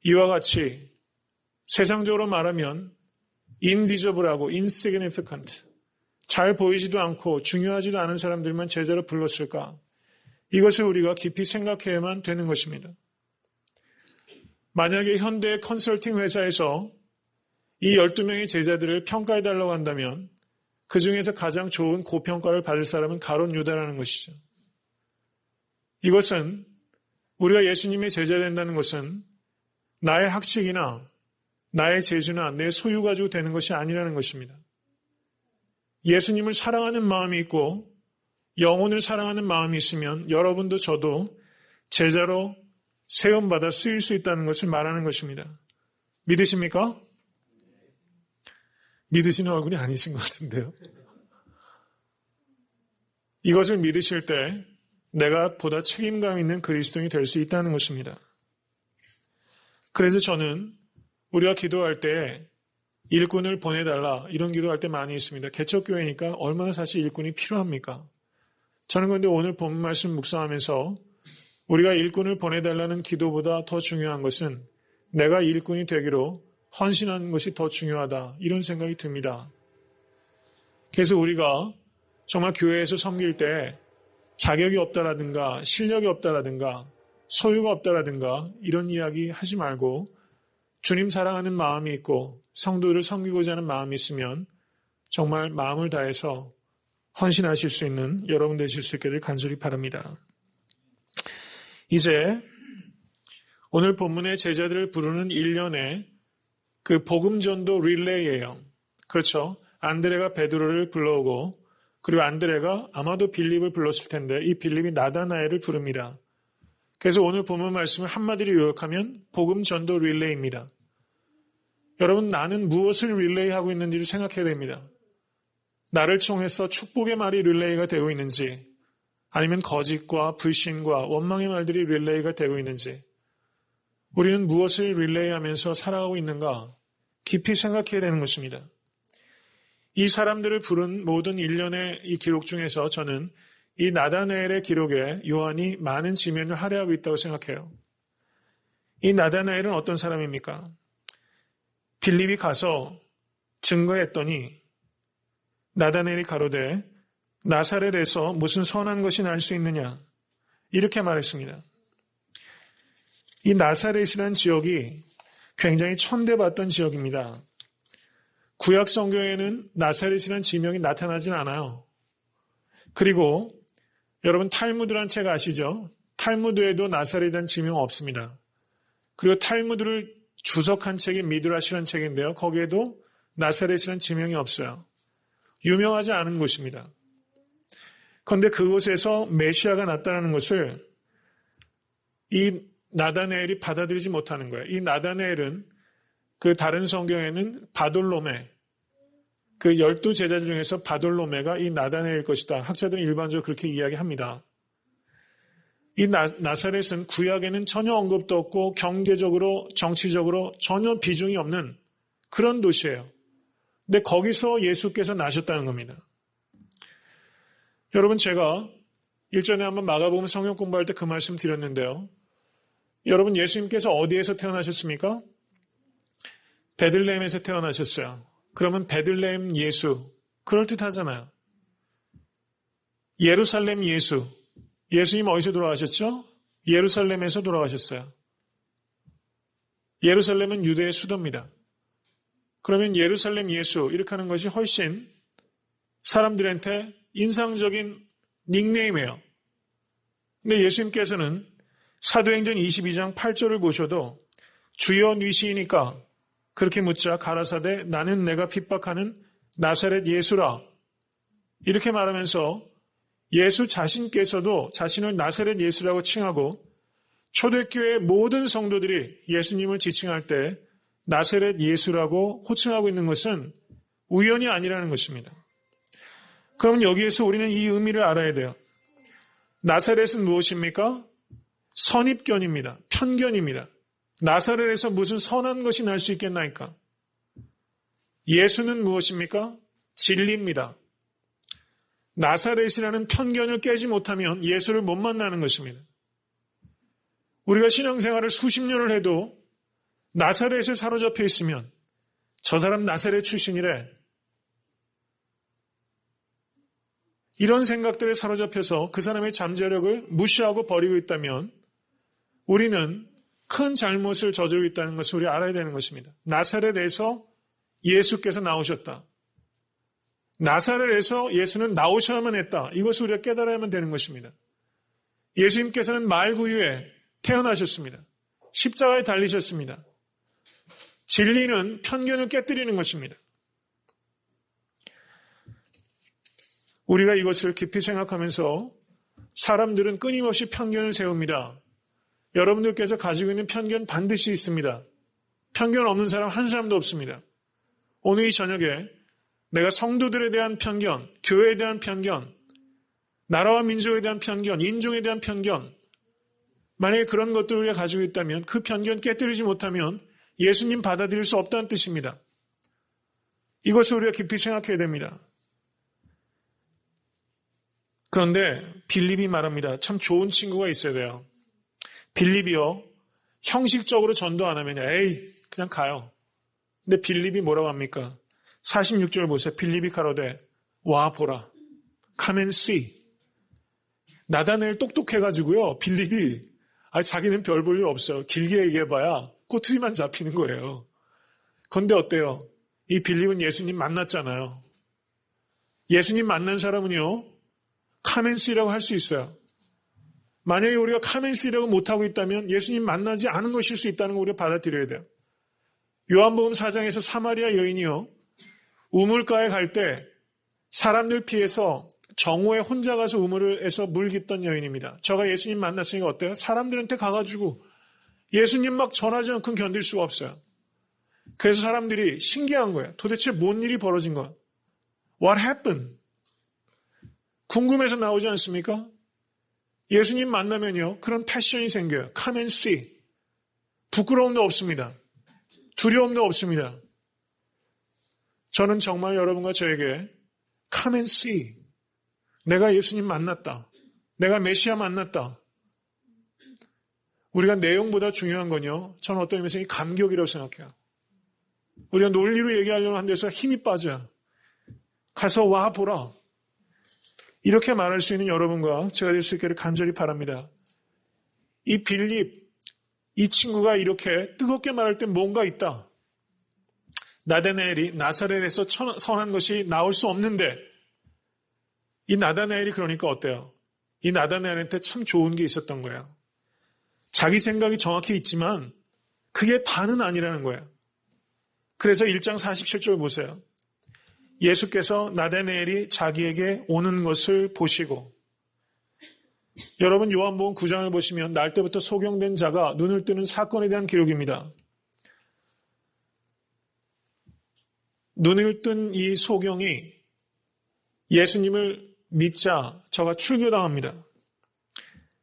이와 같이 세상적으로 말하면 인비저블하고 insignificant, 잘 보이지도 않고 중요하지도 않은 사람들만 제자로 불렀을까? 이것을 우리가 깊이 생각해야만 되는 것입니다. 만약에 현대 컨설팅 회사에서 이 12명의 제자들을 평가해달라고 한다면 그 중에서 가장 좋은 고평가를 받을 사람은 가룟 유다라는 것이죠. 이것은 우리가 예수님의 제자 된다는 것은 나의 학식이나 나의 재주나 내 소유 가지고 되는 것이 아니라는 것입니다. 예수님을 사랑하는 마음이 있고 영혼을 사랑하는 마음이 있으면 여러분도 저도 제자로 세움받아 쓰일 수 있다는 것을 말하는 것입니다. 믿으십니까? 믿으시는 얼굴이 아니신 것 같은데요. 이것을 믿으실 때 내가 보다 책임감 있는 그리스도인이 될 수 있다는 것입니다. 그래서 저는 우리가 기도할 때 일꾼을 보내달라, 이런 기도할 때 많이 있습니다. 개척교회니까 얼마나 사실 일꾼이 필요합니까? 저는 그런데 오늘 본 말씀 묵상하면서 우리가 일꾼을 보내달라는 기도보다 더 중요한 것은 내가 일꾼이 되기로 헌신하는 것이 더 중요하다, 이런 생각이 듭니다. 그래서 우리가 정말 교회에서 섬길 때 자격이 없다라든가 실력이 없다라든가 소유가 없다라든가 이런 이야기 하지 말고 주님 사랑하는 마음이 있고 성도들을 섬기고자 하는 마음이 있으면 정말 마음을 다해서 헌신하실 수 있는 여러분 되실 수 있게 될 간절히 바랍니다. 이제 오늘 본문의 제자들을 부르는 일련의 그 복음전도 릴레이예요. 그렇죠. 안드레가 베드로를 불러오고 그리고 안드레가 아마도 빌립을 불렀을 텐데 이 빌립이 나다나엘을 부릅니다. 그래서 오늘 본문 말씀을 한마디로 요약하면 복음전도 릴레이입니다. 여러분, 나는 무엇을 릴레이하고 있는지를 생각해야 됩니다. 나를 통해서 축복의 말이 릴레이가 되고 있는지 아니면 거짓과 불신과 원망의 말들이 릴레이가 되고 있는지 우리는 무엇을 릴레이하면서 살아가고 있는가 깊이 생각해야 되는 것입니다. 이 사람들을 부른 모든 일련의 이 기록 중에서 저는 이 나다나엘의 기록에 요한이 많은 지면을 할애하고 있다고 생각해요. 이 나다나엘은 어떤 사람입니까? 빌립이 가서 증거했더니 나다나엘이 가로되 나사렛에서 무슨 선한 것이 날 수 있느냐? 이렇게 말했습니다. 이 나사렛이라는 지역이 굉장히 천대받던 지역입니다. 구약 성경에는 나사렛이라는 지명이 나타나진 않아요. 그리고 여러분 탈무드란 책 아시죠? 탈무드에도 나사렛이라는 지명 없습니다. 그리고 탈무드를 주석한 책이 미드라시라는 책인데요. 거기에도 나사렛이라는 지명이 없어요. 유명하지 않은 곳입니다. 그런데 그곳에서 메시아가 나타나는 것을 이 나다네엘이 받아들이지 못하는 거예요. 이 나다네엘은 그 다른 성경에는 바돌로메, 그 12제자 중에서 바돌로메가 이 나다네엘일 것이다. 학자들은 일반적으로 그렇게 이야기합니다. 이 나사렛은 구약에는 전혀 언급도 없고 경제적으로 정치적으로 전혀 비중이 없는 그런 도시예요. 근데 거기서 예수께서 나셨다는 겁니다. 여러분 제가 일전에 한번 마가복음 성경 공부할 때 그 말씀 드렸는데요. 여러분 예수님께서 어디에서 태어나셨습니까? 베들레헴에서 태어나셨어요. 그러면 베들레헴 예수 그럴듯하잖아요. 예루살렘 예수 예수님 어디서 돌아가셨죠? 예루살렘에서 돌아가셨어요. 예루살렘은 유대의 수도입니다. 그러면 예루살렘 예수 이렇게 하는 것이 훨씬 사람들한테 인상적인 닉네임이에요. 근데 예수님께서는 사도행전 22장 8절을 보셔도 주여 니시이니까 그렇게 묻자 가라사대 나는 내가 핍박하는 나사렛 예수라 이렇게 말하면서 예수 자신께서도 자신을 나사렛 예수라고 칭하고 초대교회 모든 성도들이 예수님을 지칭할 때 나사렛 예수라고 호칭하고 있는 것은 우연이 아니라는 것입니다. 그럼 여기에서 우리는 이 의미를 알아야 돼요. 나사렛은 무엇입니까? 선입견입니다. 편견입니다. 나사렛에서 무슨 선한 것이 날 수 있겠나이까? 예수는 무엇입니까? 진리입니다. 나사렛이라는 편견을 깨지 못하면 예수를 못 만나는 것입니다. 우리가 신앙생활을 수십 년을 해도 나사렛에 사로잡혀 있으면 저 사람 나사렛 출신이래. 이런 생각들에 사로잡혀서 그 사람의 잠재력을 무시하고 버리고 있다면 우리는 큰 잘못을 저지르고 있다는 것을 우리 알아야 되는 것입니다. 나사렛에서 예수께서 나오셨다. 나사렛에서 예수는 나오셔야만 했다. 이것을 우리가 깨달아야만 되는 것입니다. 예수님께서는 말구유에 태어나셨습니다. 십자가에 달리셨습니다. 진리는 편견을 깨뜨리는 것입니다. 우리가 이것을 깊이 생각하면서 사람들은 끊임없이 편견을 세웁니다. 여러분들께서 가지고 있는 편견 반드시 있습니다. 편견 없는 사람 한 사람도 없습니다. 오늘 이 저녁에 내가 성도들에 대한 편견, 교회에 대한 편견, 나라와 민족에 대한 편견, 인종에 대한 편견, 만약에 그런 것들을 우리가 가지고 있다면 그 편견 깨뜨리지 못하면 예수님 받아들일 수 없다는 뜻입니다. 이것을 우리가 깊이 생각해야 됩니다. 그런데 빌립이 말합니다. 참 좋은 친구가 있어야 돼요. 빌립이요. 형식적으로 전도 안 하면 에이 그냥 가요. 근데 빌립이 뭐라고 합니까? 46절 보세요. 빌립이 가로되 와 보라. Come and see. 나다넬 똑똑해가지고요. 빌립이 자기는 별 볼 일 없어요. 길게 얘기해봐야 꼬투리만 잡히는 거예요. 그런데 어때요? 이 빌립은 예수님 만났잖아요. 예수님 만난 사람은요. Come and see라고 할 수 있어요. 만약에 우리가 Come and see라고 못하고 있다면 예수님 만나지 않은 것일 수 있다는 걸 우리가 받아들여야 돼요. 요한복음 4장에서 사마리아 여인이요. 우물가에 갈 때 사람들 피해서 정오에 혼자 가서 우물에서 물 깃던 여인입니다. 저가 예수님 만났으니까 어때요? 사람들한테 가가지고 예수님 막 전하지 않고는 견딜 수가 없어요. 그래서 사람들이 신기한 거예요. 도대체 뭔 일이 벌어진 거야? What happened? 궁금해서 나오지 않습니까? 예수님 만나면요. 그런 패션이 생겨요. Come and see. 부끄러움도 없습니다. 두려움도 없습니다. 저는 정말 여러분과 저에게 Come and see. 내가 예수님 만났다. 내가 메시아 만났다. 우리가 내용보다 중요한 건요. 저는 어떤 의미에서 이 감격이라고 생각해요. 우리가 논리로 얘기하려고 한 데서 힘이 빠져요. 가서 와 보라. 이렇게 말할 수 있는 여러분과 제가 될 수 있기를 간절히 바랍니다. 이 빌립, 이 친구가 이렇게 뜨겁게 말할 때 뭔가 있다. 나다나엘이 나사렛에서 선한 것이 나올 수 없는데 이 나다나엘이 그러니까 어때요? 이 나다나엘한테 참 좋은 게 있었던 거예요. 자기 생각이 정확히 있지만 그게 다는 아니라는 거예요. 그래서 1장 47절 보세요. 예수께서 나다나엘이 자기에게 오는 것을 보시고, 여러분 요한복음 9장을 보시면 날 때부터 소경된 자가 눈을 뜨는 사건에 대한 기록입니다. 눈을 뜬 이 소경이 예수님을 믿자 저가 출교당합니다.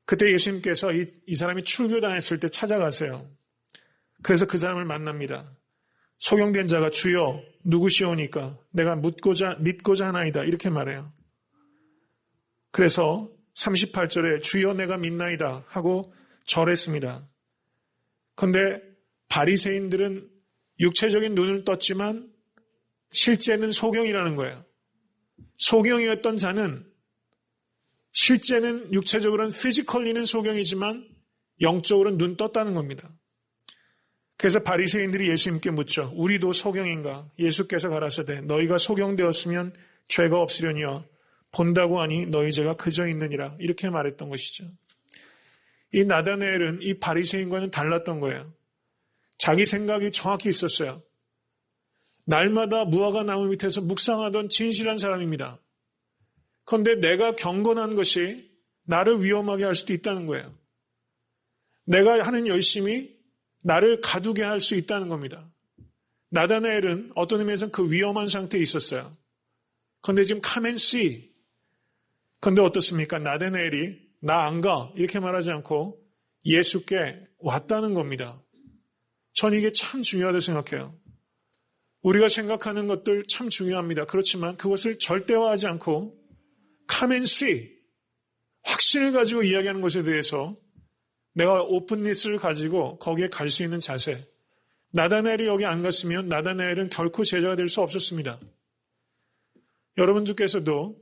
그때 예수님께서 이 사람이 출교당했을 때 찾아가세요. 그래서 그 사람을 만납니다. 소경된 자가 주여 누구시오니까 내가 믿고자 하나이다 이렇게 말해요. 그래서 38절에 주여 내가 믿나이다 하고 절했습니다. 그런데 바리새인들은 육체적인 눈을 떴지만 실제는 소경이라는 거예요. 소경이었던 자는 실제는 육체적으로는 피지컬리는 소경이지만 영적으로는 눈 떴다는 겁니다. 그래서 바리새인들이 예수님께 묻죠. 우리도 소경인가? 예수께서 가라사대 너희가 소경되었으면 죄가 없으려니와 본다고 하니 너희 죄가 그저 있느니라 이렇게 말했던 것이죠. 이 나다나엘은 이 바리새인과는 달랐던 거예요. 자기 생각이 정확히 있었어요. 날마다 무화과 나무 밑에서 묵상하던 진실한 사람입니다. 그런데 내가 경건한 것이 나를 위험하게 할 수도 있다는 거예요. 내가 하는 열심이 나를 가두게 할 수 있다는 겁니다. 나다나엘은 어떤 의미에서는 그 위험한 상태에 있었어요. 그런데 지금 come and see. 그런데 어떻습니까? 나다나엘이 나 안 가 이렇게 말하지 않고 예수께 왔다는 겁니다. 전 이게 참 중요하다고 생각해요. 우리가 생각하는 것들 참 중요합니다. 그렇지만 그것을 절대화하지 않고 come and see, 확신을 가지고 이야기하는 것에 대해서 내가 오픈니스를 가지고 거기에 갈 수 있는 자세. 나다나엘이 여기 안 갔으면 나다나엘은 결코 제자가 될 수 없었습니다. 여러분들께서도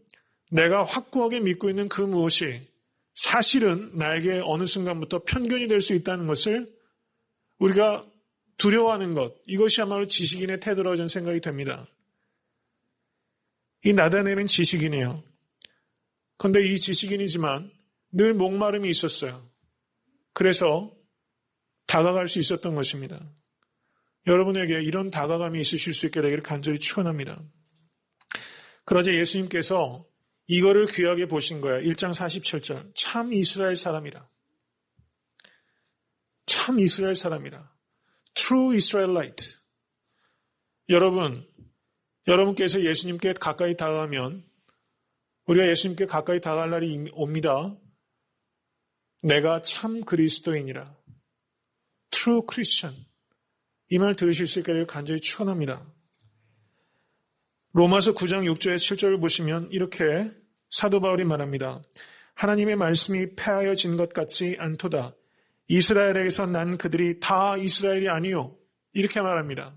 내가 확고하게 믿고 있는 그 무엇이 사실은 나에게 어느 순간부터 편견이 될 수 있다는 것을 우리가 두려워하는 것, 이것이야말로 지식인의 태도라고 저는 생각이 됩니다. 이 나다나엘은 지식인이에요. 그런데 이 지식인이지만 늘 목마름이 있었어요. 그래서 다가갈 수 있었던 것입니다. 여러분에게 이런 다가감이 있으실 수 있게 되기를 간절히 축원합니다. 그러자 예수님께서 이거를 귀하게 보신 거예요. 1장 47절. 참 이스라엘 사람이라. 참 이스라엘 사람이라. True Israelite. 여러분께서 예수님께 가까이 다가가면 우리가 예수님께 가까이 다가갈 날이 옵니다. 내가 참 그리스도인이라. True Christian. 이 말 들으실 수 있게 되길 간절히 축원합니다. 로마서 9장 6절에 7절을 보시면 이렇게 사도 바울이 말합니다. 하나님의 말씀이 폐하여진 것 같지 않도다. 이스라엘에게서 난 그들이 다 이스라엘이 아니요. 이렇게 말합니다.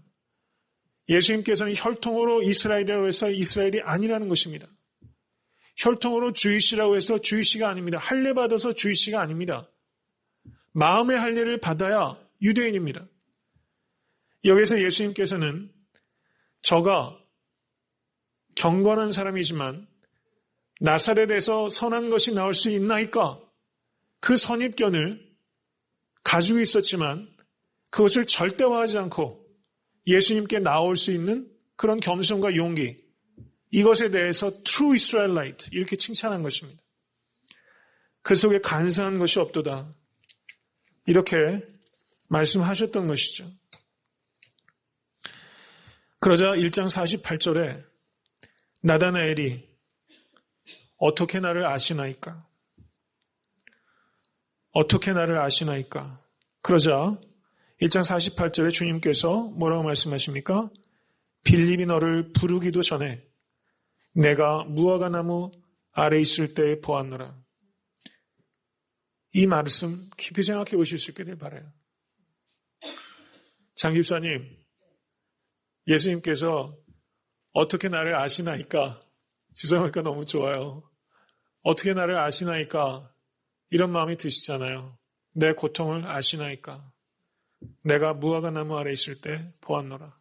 예수님께서는 혈통으로 이스라엘이라고 해서 이스라엘이 아니라는 것입니다. 혈통으로 주이시라고 해서 주이시가 아닙니다. 할례 받아서 주이시가 아닙니다. 마음의 할례를 받아야 유대인입니다. 여기서 예수님께서는 저가 경건한 사람이지만 나사렛에서 선한 것이 나올 수 있나이까? 그 선입견을 가지고 있었지만 그것을 절대화하지 않고 예수님께 나올 수 있는 그런 겸손과 용기, 이것에 대해서 True Israelite 이렇게 칭찬한 것입니다. 그 속에 간사한 것이 없도다. 이렇게 말씀하셨던 것이죠. 그러자 1장 48절에 나다나엘이 어떻게 나를 아시나이까? 어떻게 나를 아시나이까? 그러자 1장 48절에 주님께서 뭐라고 말씀하십니까? 빌립이 너를 부르기도 전에 내가 무화과 나무 아래 있을 때 보았노라. 이 말씀 깊이 생각해 보실 수 있게 되길 바라요. 장 집사님, 예수님께서 어떻게 나를 아시나이까? 죄송하니까 너무 좋아요. 어떻게 나를 아시나이까? 이런 마음이 드시잖아요. 내 고통을 아시나이까? 내가 무화과 나무 아래 있을 때 보았노라.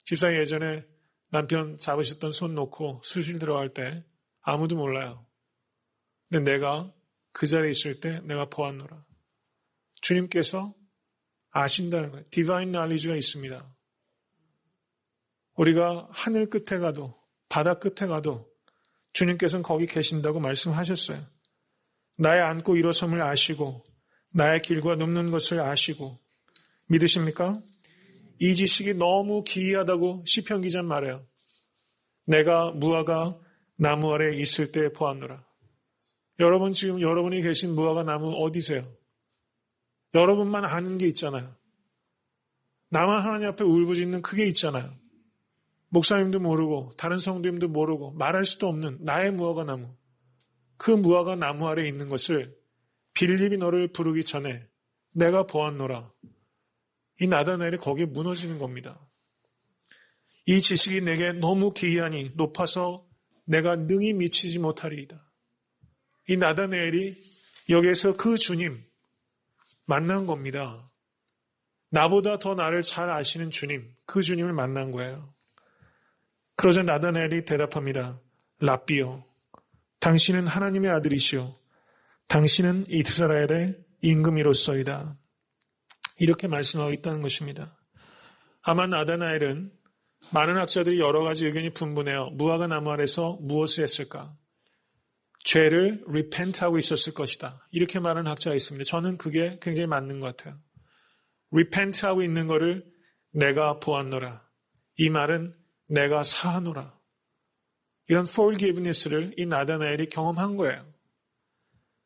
집사님 예전에 남편 잡으셨던 손 놓고 수술 들어갈 때 아무도 몰라요. 근데 내가 그 자리에 있을 때 내가 보았노라. 주님께서 아신다는 거예요. 디바인 날리지가 있습니다. 우리가 하늘 끝에 가도 바다 끝에 가도 주님께서는 거기 계신다고 말씀하셨어요. 나의 앉고 일어섬을 아시고 나의 길과 눕는 것을 아시고 믿으십니까? 이 지식이 너무 기이하다고 시편 기자는 말해요. 내가 무화과 나무 아래 있을 때 보았노라. 여러분 지금 여러분이 계신 무화과 나무 어디세요? 여러분만 아는 게 있잖아요. 나만 하나님 앞에 울부짖는 그게 있잖아요. 목사님도 모르고 다른 성도님도 모르고 말할 수도 없는 나의 무화과 나무. 그 무화과 나무 아래 있는 것을 빌립이 너를 부르기 전에 내가 보았노라. 이 나다나엘이 거기에 무너지는 겁니다. 이 지식이 내게 너무 기이하니 높아서 내가 능히 미치지 못하리이다. 이 나다나엘이 여기에서 그 주님 만난 겁니다. 나보다 더 나를 잘 아시는 주님, 그 주님을 만난 거예요. 그러자 나다나엘이 대답합니다. 랍비요, 당신은 하나님의 아들이시오. 당신은 이스라엘의 임금이로서이다. 이렇게 말씀하고 있다는 것입니다. 아마 나다나엘은 많은 학자들이 여러 가지 의견이 분분해요. 무화과 나무 아래서 무엇을 했을까? 죄를 repent하고 있었을 것이다. 이렇게 말하는 학자가 있습니다. 저는 그게 굉장히 맞는 것 같아요. repent하고 있는 것을 내가 보았노라. 이 말은 내가 사하노라. 이런 forgiveness를 이 나다나엘이 경험한 거예요.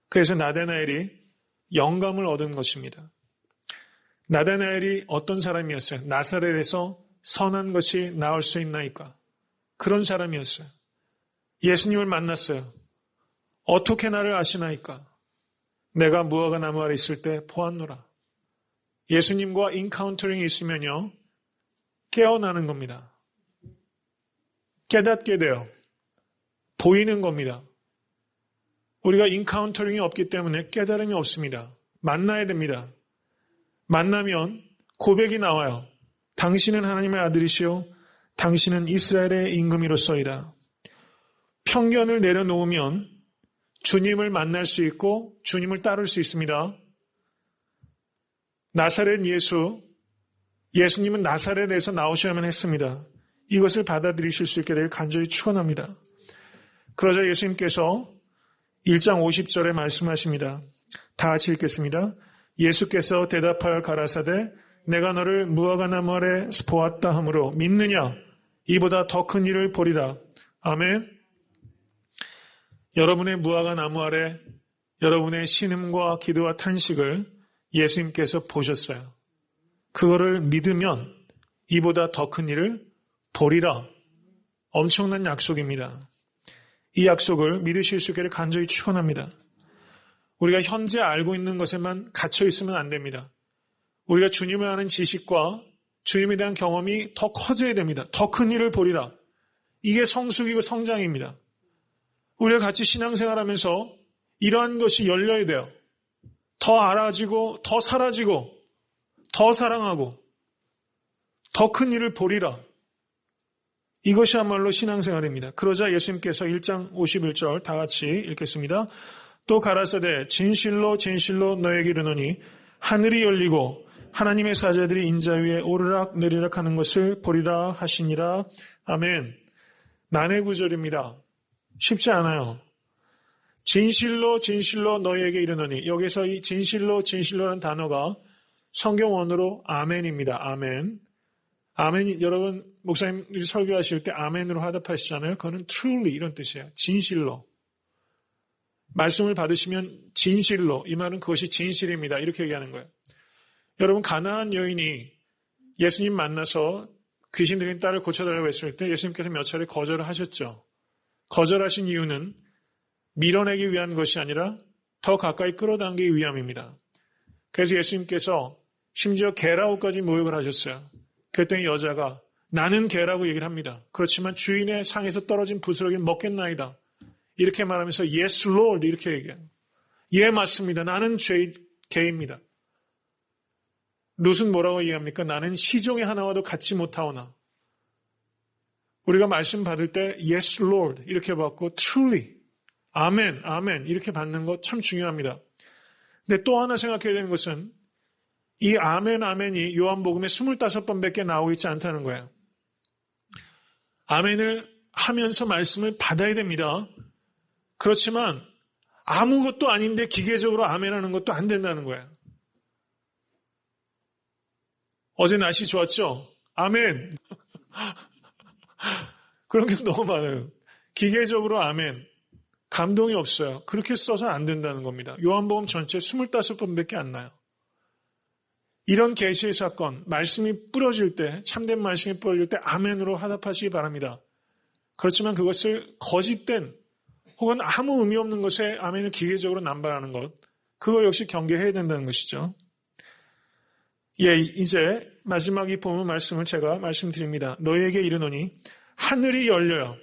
그래서 나다나엘이 영감을 얻은 것입니다. 나다나엘이 어떤 사람이었어요? 나사렛에서 선한 것이 나올 수 있나이까? 그런 사람이었어요. 예수님을 만났어요. 어떻게 나를 아시나이까? 내가 무화과 나무 아래 있을 때 보았노라. 예수님과 인카운터링이 있으면요, 깨어나는 겁니다. 깨닫게 돼요. 보이는 겁니다. 우리가 인카운터링이 없기 때문에 깨달음이 없습니다. 만나야 됩니다. 만나면 고백이 나와요. 당신은 하나님의 아들이시오. 당신은 이스라엘의 임금이로서이다. 편견을 내려놓으면 주님을 만날 수 있고 주님을 따를 수 있습니다. 나사렛 예수님은 나사렛에서 나오셔야만 했습니다. 이것을 받아들이실 수 있게 되길 간절히 축원합니다. 그러자 예수님께서 1장 50절에 말씀하십니다. 다 같이 읽겠습니다. 예수께서 대답하여 가라사대 내가 너를 무화과 나무 아래 보았다 하므로 믿느냐? 이보다 더 큰 일을 보리라. 아멘. 여러분의 무화과 나무 아래 여러분의 신음과 기도와 탄식을 예수님께서 보셨어요. 그거를 믿으면 이보다 더 큰 일을 보리라. 엄청난 약속입니다. 이 약속을 믿으실 수 있기를 간절히 축원합니다. 우리가 현재 알고 있는 것에만 갇혀 있으면 안 됩니다. 우리가 주님을 아는 지식과 주님에 대한 경험이 더 커져야 됩니다. 더 큰 일을 보리라. 이게 성숙이고 성장입니다. 우리가 같이 신앙생활하면서 이러한 것이 열려야 돼요. 더 알아지고 더 사라지고 더 사랑하고 더 큰 일을 보리라. 이것이야말로 신앙생활입니다. 그러자 예수님께서 1장 51절 다 같이 읽겠습니다. 또 가라사대 진실로 진실로 너에게 이르노니 하늘이 열리고 하나님의 사자들이 인자 위에 오르락 내리락 하는 것을 보리라 하시니라. 아멘. 난해 구절입니다. 쉽지 않아요. 진실로 진실로 너희에게 이르노니, 여기서 이 진실로 진실로라는 단어가 성경 원어로 아멘입니다. 아멘. 아멘. 여러분 목사님들이 설교하실 때 아멘으로 화답하시잖아요. 그거는 truly 이런 뜻이에요. 진실로. 말씀을 받으시면 진실로, 이 말은 그것이 진실입니다. 이렇게 얘기하는 거예요. 여러분, 가나안 여인이 예수님 만나서 귀신 들린 딸을 고쳐달라고 했을 때 예수님께서 몇 차례 거절을 하셨죠. 거절하신 이유는 밀어내기 위한 것이 아니라 더 가까이 끌어당기기 위함입니다. 그래서 예수님께서 심지어 개라고까지 모욕을 하셨어요. 그랬더니 여자가 나는 개라고 얘기를 합니다. 그렇지만 주인의 상에서 떨어진 부스러기를 먹겠나이다. 이렇게 말하면서 Yes, Lord 이렇게 얘기해요. 예, 맞습니다. 나는 개입니다. 룻은 뭐라고 얘기합니까? 나는 시종의 하나와도 같지 못하오나. 우리가 말씀 받을 때 Yes, Lord 이렇게 받고 Truly, 아멘, 아멘 이렇게 받는 것 참 중요합니다. 근데 또 하나 생각해야 되는 것은 이 아멘, 아멘이 요한복음에 25번밖에 나오고 있지 않다는 거예요. 아멘을 하면서 말씀을 받아야 됩니다. 그렇지만 아무것도 아닌데 기계적으로 아멘하는 것도 안 된다는 거예요. 어제 날씨 좋았죠? 아멘. 그런 게 너무 많아요. 기계적으로 아멘. 감동이 없어요. 그렇게 써서는 안 된다는 겁니다. 요한복음 전체 25번밖에 안 나요. 이런 계시의 사건, 말씀이 뿌려질 때, 참된 말씀이 뿌려질 때 아멘으로 화답하시기 바랍니다. 그렇지만 그것을 거짓된 혹은 아무 의미 없는 것에 아멘을 기계적으로 남발하는 것, 그거 역시 경계해야 된다는 것이죠. 예, 이제 마지막 이 본문 말씀을 제가 말씀드립니다. 너희에게 이르노니 하늘이 열려요.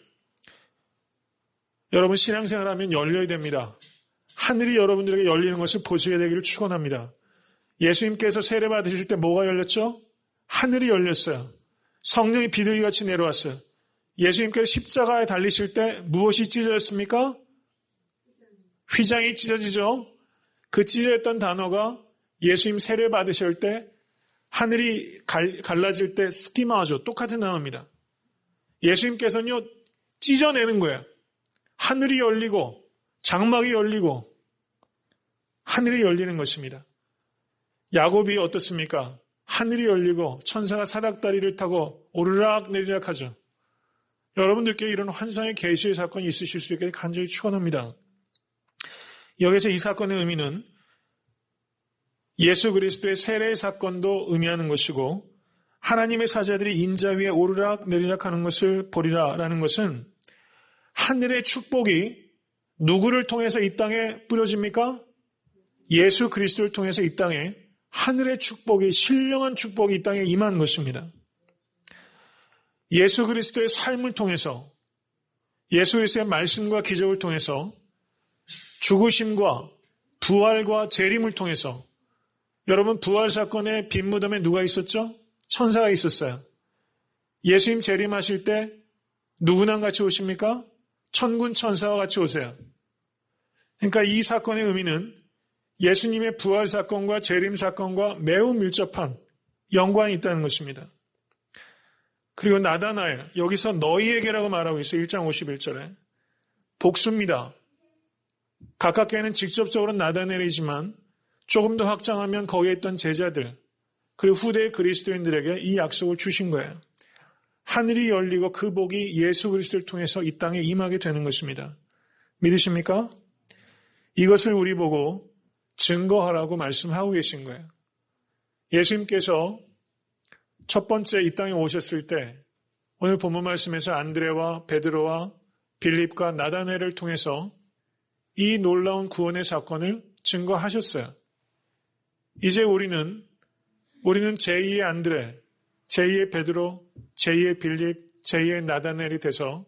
여러분 신앙생활하면 열려야 됩니다. 하늘이 여러분들에게 열리는 것을 보시게 되기를 축원합니다. 예수님께서 세례 받으실 때 뭐가 열렸죠? 하늘이 열렸어요. 성령이 비둘기같이 내려왔어요. 예수님께서 십자가에 달리실 때 무엇이 찢어졌습니까? 휘장이 찢어지죠. 그 찢어졌던 단어가 예수님 세례 받으실 때 하늘이 갈라질 때 스키마죠. 똑같은 단어입니다. 예수님께서는요 찢어내는 거예요. 하늘이 열리고 장막이 열리고 하늘이 열리는 것입니다. 야곱이 어떻습니까? 하늘이 열리고 천사가 사닥다리를 타고 오르락 내리락 하죠. 여러분들께 이런 환상의 계시의 사건이 있으실 수 있게 간절히 축원합니다. 여기서 이 사건의 의미는 예수 그리스도의 세례의 사건도 의미하는 것이고 하나님의 사자들이 인자 위에 오르락 내리락 하는 것을 보리라라는 것은 하늘의 축복이 누구를 통해서 이 땅에 뿌려집니까? 예수 그리스도를 통해서 이 땅에 하늘의 축복이 신령한 축복이 이 땅에 임한 것입니다. 예수 그리스도의 삶을 통해서 예수 그리스도의 말씀과 기적을 통해서 죽으심과 부활과 재림을 통해서 여러분 부활 사건의 빈 무덤에 누가 있었죠? 천사가 있었어요. 예수님 재림하실 때 누구랑 같이 오십니까? 천군 천사와 같이 오세요. 그러니까 이 사건의 의미는 예수님의 부활 사건과 재림 사건과 매우 밀접한 연관이 있다는 것입니다. 그리고 나다나엘, 여기서 너희에게라고 말하고 있어요. 1장 51절에. 복수입니다. 가깝게는 직접적으로 나다나엘이지만 조금 더 확장하면 거기에 있던 제자들, 그리고 후대의 그리스도인들에게 이 약속을 주신 거예요. 하늘이 열리고 그 복이 예수 그리스도를 통해서 이 땅에 임하게 되는 것입니다. 믿으십니까? 이것을 우리 보고 증거하라고 말씀하고 계신 거예요. 예수님께서 첫 번째 이 땅에 오셨을 때 오늘 본문 말씀에서 안드레와 베드로와 빌립과 나다나엘을 통해서 이 놀라운 구원의 사건을 증거하셨어요. 이제 우리는 제2의 안드레, 제2의 베드로, 제2의 빌립, 제2의 나다나엘이 돼서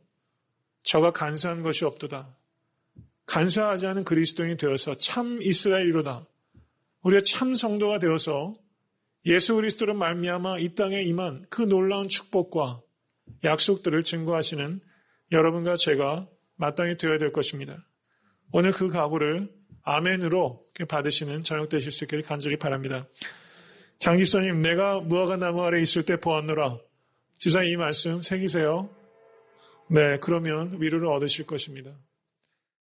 저가 간사한 것이 없도다. 간사하지 않은 그리스도인이 되어서 참 이스라엘이로다. 우리가 참 성도가 되어서 예수 그리스도로 말미암아 이 땅에 임한 그 놀라운 축복과 약속들을 증거하시는 여러분과 제가 마땅히 되어야 될 것입니다. 오늘 그 각오를 아멘으로 받으시는 저녁 되실 수 있기를 간절히 바랍니다. 장집사님, 내가 무화과 나무 아래 있을 때 보았노라. 지사님 이 말씀 새기세요. 네, 그러면 위로를 얻으실 것입니다.